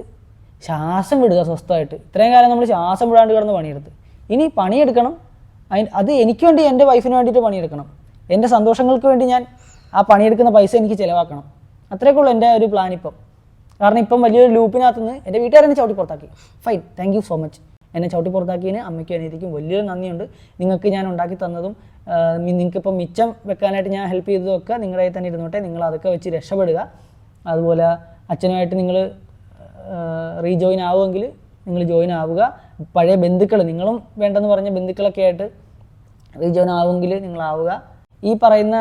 ശ്വാസം വിടുക സ്വസ്ഥമായിട്ട്. ഇത്രയും കാലം നമ്മൾ ശ്വാസം വിടാണ്ട് കിടന്ന് പണിയെടുത്ത് ഇനി പണിയെടുക്കണം. അത് എനിക്ക് വേണ്ടി എൻ്റെ വൈഫിന് വേണ്ടിയിട്ട് പണിയെടുക്കണം. എൻ്റെ സന്തോഷങ്ങൾക്ക് വേണ്ടി ഞാൻ ആ പണിയെടുക്കുന്ന പൈസ എനിക്ക് ചിലവാക്കണം. അത്രയൊക്കെ ഉള്ളൂ എൻ്റെ ഒരു പ്ലാൻ ഇപ്പം. കാരണം ഇപ്പം വലിയൊരു ലൂപ്പിനകത്തുനിന്ന് എൻ്റെ വീട്ടുകാരെന്നെ ചവിട്ടി പുറത്താക്കി. Fine, thank you so much. എന്നെ ചവിട്ടി പുറത്താക്കിയതിന് അമ്മയ്ക്കും അനിയത്തിക്കും വലിയൊരു നന്ദിയുണ്ട്. നിങ്ങൾക്ക് ഞാൻ ഉണ്ടാക്കി തന്നതും നിങ്ങൾക്കിപ്പം മിച്ചം വെക്കാനായിട്ട് ഞാൻ ഹെൽപ്പ് ചെയ്തതൊക്കെ നിങ്ങളുടെ കയ്യിൽ തന്നെ ഇരുന്നോട്ടെ. നിങ്ങൾ അതൊക്കെ വെച്ച് രക്ഷപ്പെടുക. അതുപോലെ അച്ഛനുമായിട്ട് നിങ്ങൾ റീജോയിൻ ആവുമെങ്കിൽ നിങ്ങൾ ജോയിൻ ആവുക. പഴയ ബന്ധുക്കൾ, നിങ്ങളും വേണ്ടെന്ന് പറഞ്ഞ ബന്ധുക്കളൊക്കെ ആയിട്ട് റീജോയിൻ ആവുമെങ്കിൽ നിങ്ങളാവുക. ഈ പറയുന്ന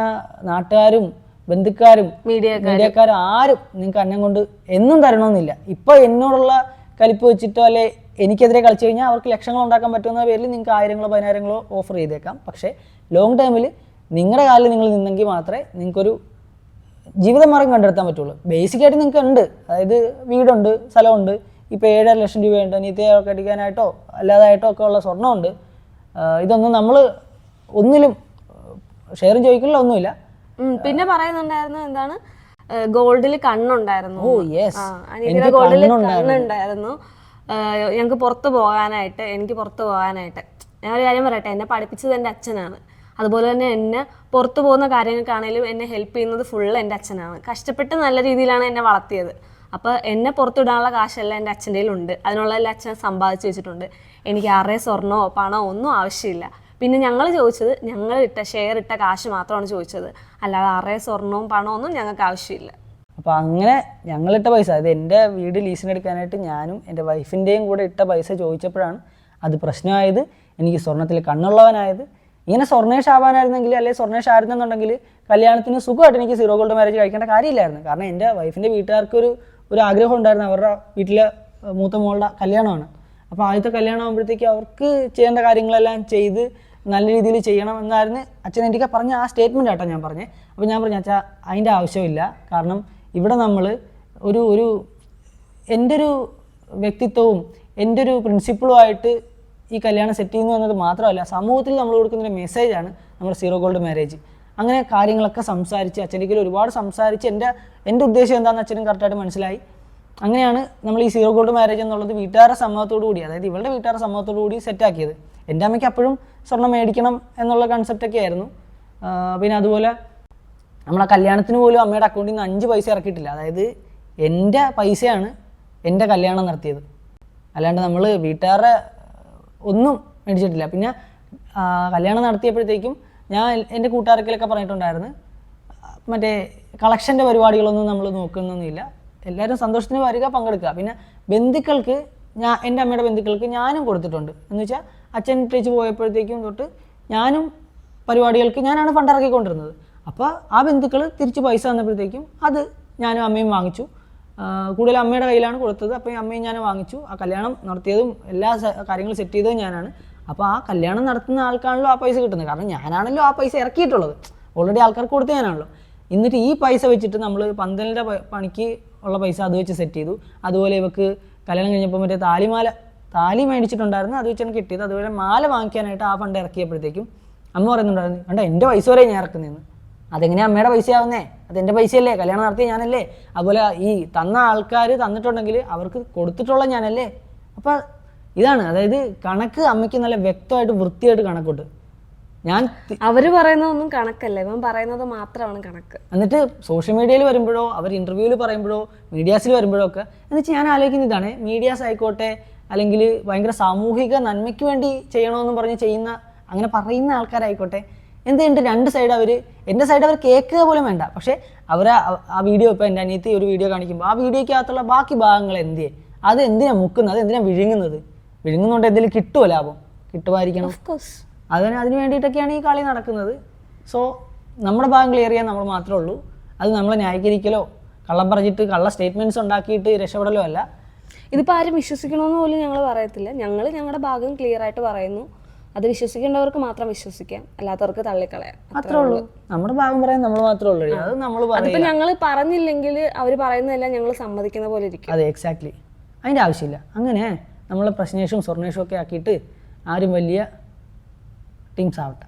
നാട്ടുകാരും ബന്ധുക്കാരും മീഡിയക്കാരും ആരും നിങ്ങൾക്ക് അന്നം കൊണ്ട് എന്നും തരണമെന്നില്ല. ഇപ്പോൾ എന്നോടുള്ള കലിപ്പ് വെച്ചിട്ടോ അല്ലെ എനിക്കെതിരെ കളിച്ചു കഴിഞ്ഞാൽ അവർക്ക് ലക്ഷങ്ങൾ ഉണ്ടാക്കാൻ പറ്റുന്ന പേരിൽ നിങ്ങൾക്ക് 1000-ങ്ങളോ 10,000-ങ്ങളോ ഓഫർ ചെയ്തേക്കാം. പക്ഷേ ലോങ് ടൈമിൽ നിങ്ങളുടെ കാലിൽ നിങ്ങൾ നിന്നെങ്കിൽ മാത്രമേ നിങ്ങൾക്കൊരു ജീവിതമാർഗം കണ്ടെടുത്താൻ പറ്റുള്ളൂ. ബേസിക്കായിട്ട് നിങ്ങൾക്ക് ഉണ്ട്, അതായത് വീടുണ്ട്, സ്ഥലമുണ്ട്, ഇപ്പോൾ 7.5 ലക്ഷം രൂപയുണ്ട്, നീതിയൊക്കെ അടിക്കാനായിട്ടോ അല്ലാതായിട്ടോ ഒക്കെ ഉള്ള സ്വർണ്ണമുണ്ട്. ഇതൊന്നും നമ്മൾ ഒന്നിലും ഷെയറും ചോദിക്കില്ല, ഒന്നുമില്ല. പിന്നെ പറയുന്നുണ്ടായിരുന്നു എന്താണ് ഗോൾഡിൽ കണ്ണുണ്ടായിരുന്നു. ഗോൾഡിൽ കണ്ണുണ്ടായിരുന്നു. ഞങ്ങൾക്ക് പുറത്ത് പോകാനായിട്ട് ഞാൻ ഒരു കാര്യം പറയട്ടെ, എന്നെ പഠിപ്പിച്ചത് എൻ്റെ അച്ഛനാണ്. അതുപോലെ തന്നെ എന്നെ പുറത്തു പോകുന്ന കാര്യങ്ങൾക്കാണെങ്കിലും എന്നെ ഹെൽപ്പ് ചെയ്യുന്നത് ഫുള്ള് എൻ്റെ അച്ഛനാണ്. കഷ്ടപ്പെട്ട് നല്ല രീതിയിലാണ് എന്നെ വളർത്തിയത്. അപ്പോൾ എന്നെ പുറത്തുവിടാനുള്ള കാശെല്ലാം എൻ്റെ അച്ഛൻ്റെ കയ്യിലുണ്ട്. അതിനുള്ള എല്ലാം അച്ഛൻ സമ്പാദിച്ചു വെച്ചിട്ടുണ്ട്. എനിക്ക് ആരുടെയും സ്വർണ്ണമോ പണമോ ഒന്നും ആവശ്യമില്ല. പിന്നെ ഞങ്ങൾ ചോദിച്ചത് ഷെയർ ഇട്ട കാശ് മാത്രമാണ് ചോദിച്ചത്, അല്ലാതെ ആരുടെയും സ്വർണ്ണവും പണവും ഒന്നും ഞങ്ങൾക്ക് ആവശ്യമില്ല. അപ്പോൾ അങ്ങനെ ഞങ്ങളിട്ട പൈസ, അത് എൻ്റെ വീട് ലീസിനെടുക്കാനായിട്ട് ഞാനും എൻ്റെ വൈഫിൻ്റെയും കൂടെ ഇട്ട പൈസ ചോദിച്ചപ്പോഴാണ് അത് പ്രശ്നമായത്. എനിക്ക് സ്വർണ്ണത്തിൽ കണ്ണുള്ളവനായത്. ഇങ്ങനെ സ്വർണ്ണേഷ് ആവാനായിരുന്നെങ്കിൽ അല്ലെങ്കിൽ സ്വർണ്ണേഷ് ആയിരുന്നെന്നുണ്ടെങ്കിൽ കല്യാണത്തിന് സുഖമായിട്ട് എനിക്ക് 0 ഗോൾഡ് മാരേജ് കഴിക്കേണ്ട കാര്യമില്ലായിരുന്നു. കാരണം എൻ്റെ വൈഫിൻ്റെ വീട്ടുകാർക്ക് ഒരു ആഗ്രഹം ഉണ്ടായിരുന്നു, അവരുടെ വീട്ടിലെ മൂത്ത മോളുടെ കല്യാണമാണ്. അപ്പോൾ ആദ്യത്തെ കല്യാണം ആകുമ്പോഴത്തേക്ക് അവർക്ക് ചെയ്യേണ്ട കാര്യങ്ങളെല്ലാം ചെയ്ത് നല്ല രീതിയിൽ ചെയ്യണം എന്നായിരുന്നു അച്ഛൻ എനിക്ക് പറഞ്ഞ ആ സ്റ്റേറ്റ്മെൻ്റ് ആട്ടോ ഞാൻ പറഞ്ഞത്. അപ്പോൾ ഞാൻ പറഞ്ഞു അച്ഛാ അതിൻ്റെ ആവശ്യമില്ല. കാരണം ഇവിടെ നമ്മൾ ഒരു എൻ്റെ ഒരു വ്യക്തിത്വവും എൻ്റെ ഒരു പ്രിൻസിപ്പിളുമായിട്ട് ഈ കല്യാണം സെറ്റ് ചെയ്യുന്നു എന്നത് മാത്രമല്ല, സമൂഹത്തിൽ നമ്മൾ കൊടുക്കുന്നൊരു മെസ്സേജാണ് നമ്മുടെ 0 ഗോൾഡ് മാരേജ്. അങ്ങനെ കാര്യങ്ങളൊക്കെ സംസാരിച്ച് അച്ഛൻ്റെ ഒരുപാട് സംസാരിച്ച് എൻ്റെ ഉദ്ദേശം എന്താണെന്ന് അച്ഛനും കറക്റ്റായിട്ട് മനസ്സിലായി. അങ്ങനെയാണ് നമ്മൾ ഈ 0 ഗോൾഡ് മാരേജ് എന്നുള്ളത് വീട്ടുകാരുടെ സമ്മതത്തോടു കൂടി, അതായത് ഇവളുടെ വീട്ടുകാരുടെ സമ്മതത്തോടു കൂടി സെറ്റാക്കിയത്. എൻ്റെ അമ്മയ്ക്ക് അപ്പോഴും സ്വർണ്ണം മേടിക്കണം എന്നുള്ള കൺസെപ്റ്റൊക്കെ ആയിരുന്നു. പിന്നെ അതുപോലെ നമ്മളെ കല്യാണത്തിന് പോലും അമ്മയുടെ അക്കൗണ്ടിൽ നിന്ന് 5 പൈസ ഇറക്കിയിട്ടില്ല. അതായത് എൻ്റെ പൈസയാണ് എൻ്റെ കല്യാണം നടത്തിയത്, അല്ലാണ്ട് നമ്മൾ വീട്ടുകാരുടെ ഒന്നും മേടിച്ചിട്ടില്ല. പിന്നെ കല്യാണം നടത്തിയപ്പോഴത്തേക്കും ഞാൻ എൻ്റെ കൂട്ടുകാർക്കൊക്കെ പറഞ്ഞിട്ടുണ്ടായിരുന്നു, മറ്റേ കളക്ഷൻ്റെ പരിപാടികളൊന്നും നമ്മൾ നോക്കുന്നൊന്നുമില്ല, എല്ലാവരും സന്തോഷത്തിന് വരിക, പങ്കെടുക്കുക. പിന്നെ ബന്ധുക്കൾക്ക് എൻ്റെ അമ്മയുടെ ബന്ധുക്കൾക്ക് ഞാനും കൊടുത്തിട്ടുണ്ട്. എന്ന് വെച്ചാൽ അച്ഛൻ ടീച്ച് പോയപ്പോഴത്തേക്കും തൊട്ട് ഞാനും പരിപാടികൾക്ക് ഞാനാണ് ഫണ്ട് ഇറക്കിക്കൊണ്ടിരുന്നത്. അപ്പോൾ ആ ബന്ധുക്കൾ തിരിച്ച് പൈസ തന്നപ്പോഴത്തേക്കും അത് ഞാനും അമ്മയും വാങ്ങിച്ചു. കൂടുതൽ അമ്മയുടെ കയ്യിലാണ് കൊടുത്തത്. അപ്പോൾ അമ്മയും ഞാനും വാങ്ങിച്ചു. ആ കല്യാണം നടത്തിയതും എല്ലാ കാര്യങ്ങളും സെറ്റ് ചെയ്തതും ഞാനാണ്. അപ്പോൾ ആ കല്യാണം നടത്തുന്ന ആൾക്കാണല്ലോ ആ പൈസ കിട്ടുന്നത്. കാരണം ഞാനാണല്ലോ ആ പൈസ ഇറക്കിയിട്ടുള്ളത്, ഓൾറെഡി ആൾക്കാർക്ക് കൊടുത്ത ഞാനാണല്ലോ. എന്നിട്ട് ഈ പൈസ വെച്ചിട്ട് നമ്മൾ പന്തലിൻ്റെ പണിക്ക് ഉള്ള പൈസ അത് വെച്ച് സെറ്റ് ചെയ്തു. അതുപോലെ ഇവക്ക് കല്യാണം കഴിഞ്ഞപ്പോൾ മറ്റേ താലി മേടിച്ചിട്ടുണ്ടായിരുന്നു, അത് വെച്ചാണ് കിട്ടിയത്. അതുപോലെ മാല വാങ്ങിക്കാനായിട്ട് ആ ഫണ്ട് ഇറക്കിയപ്പോഴത്തേക്കും അമ്മ പറയുന്നുണ്ടായിരുന്നു, കണ്ട എൻ്റെ പൈസ വരെ ഞാൻ ഇറക്കുന്നതെന്ന്. അതെങ്ങനെയാണ് അമ്മയുടെ പൈസ ആവുന്നേ? അതെൻ്റെ പൈസയല്ലേ, കല്യാണം നടത്തിയ ഞാനല്ലേ. അതുപോലെ ഈ തന്ന ആൾക്കാർ തന്നിട്ടുണ്ടെങ്കിൽ അവർക്ക് കൊടുത്തിട്ടുള്ള ഞാനല്ലേ. അപ്പം ഇതാണ്, അതായത് കണക്ക് അമ്മയ്ക്ക് നല്ല വ്യക്തമായിട്ട് വൃത്തിയായിട്ട് കണക്കുണ്ട്. അവര് പറയുന്നതൊന്നും കണക്കല്ല, ഇവൻ പറയുന്നത് മാത്രമാണ് കണക്ക്. എന്നിട്ട് സോഷ്യൽ മീഡിയയിൽ വരുമ്പോഴോ അവർ ഇൻ്റർവ്യൂവിൽ പറയുമ്പോഴോ മീഡിയാസിൽ വരുമ്പോഴോ ഒക്കെ എന്ന് വെച്ചാൽ ഞാൻ ആലോചിക്കുന്ന ഇതാണ്, മീഡിയാസ് ആയിക്കോട്ടെ അല്ലെങ്കിൽ ഭയങ്കര സാമൂഹിക നന്മയ്ക്ക് വേണ്ടി ചെയ്യണമെന്ന് പറഞ്ഞ് ചെയ്യുന്ന അങ്ങനെ പറയുന്ന ആൾക്കാരായിക്കോട്ടെ, എന്തുണ്ട് രണ്ട് സൈഡ് എൻ്റെ സൈഡ് അവർ കേൾക്കുക പോലും വേണ്ട. പക്ഷേ അവർ ആ വീഡിയോ ഇപ്പോൾ എൻ്റെ അനിയത്തി ഒരു വീഡിയോ കാണിക്കുമ്പോൾ ആ വീഡിയോയ്ക്കകത്തുള്ള ബാക്കി ഭാഗങ്ങൾ അത് എന്തിനാണ് മുക്കുന്നത്, അത് എന്തിനാണ് വിഴുങ്ങുന്നുണ്ട്, എന്തെങ്കിലും കിട്ടുമോ ലാഭം? കിട്ടുമായിരിക്കണം. അതിന് വേണ്ടിയിട്ടൊക്കെയാണ് ഈ കളി നടക്കുന്നത്. സോ നമ്മുടെ ഭാഗം ക്ലിയർ ചെയ്യാൻ നമ്മൾ മാത്രമേ ഉള്ളൂ. അത് നമ്മളെ ന്യായീകരിക്കലോ കള്ളം പറഞ്ഞിട്ട് കള്ള സ്റ്റേറ്റ്മെൻറ്റ്സ് ഉണ്ടാക്കിയിട്ട് രക്ഷപ്പെടലോ അല്ല. ഇതിപ്പോൾ ആരും വിശ്വസിക്കണമെന്ന് പോലും ഞങ്ങൾ പറയത്തില്ല. ഞങ്ങൾ ഞങ്ങളുടെ ഭാഗം ക്ലിയർ ആയിട്ട് പറയുന്നു. അത് വിശ്വസിക്കേണ്ടവർക്ക് മാത്രം വിശ്വസിക്കാം, അല്ലാത്തവർക്ക് തള്ളിക്കളയാം, അത്രേ ഉള്ളൂ. നമ്മുടെ ഭാഗം പറയാൻ നമ്മൾ മാത്രമേ ഉള്ളൂ. അത് നമ്മൾ അതിപ്പോൾ ഞങ്ങൾ പറഞ്ഞില്ലെങ്കിൽ അവർ പറയുന്നതെല്ലാം ഞങ്ങൾ സമ്മതിക്കുന്ന പോലെ ഇരിക്കും. അതെ, എക്സാക്ട്ലി. അതിൻ്റെ ആവശ്യമില്ല. അങ്ങനെ നമ്മളെ പ്രശ്നേഷും സ്വർണേഷും ഒക്കെ ആക്കിയിട്ട് ആരും വലിയ ടീംസ് ആവട്ടെ.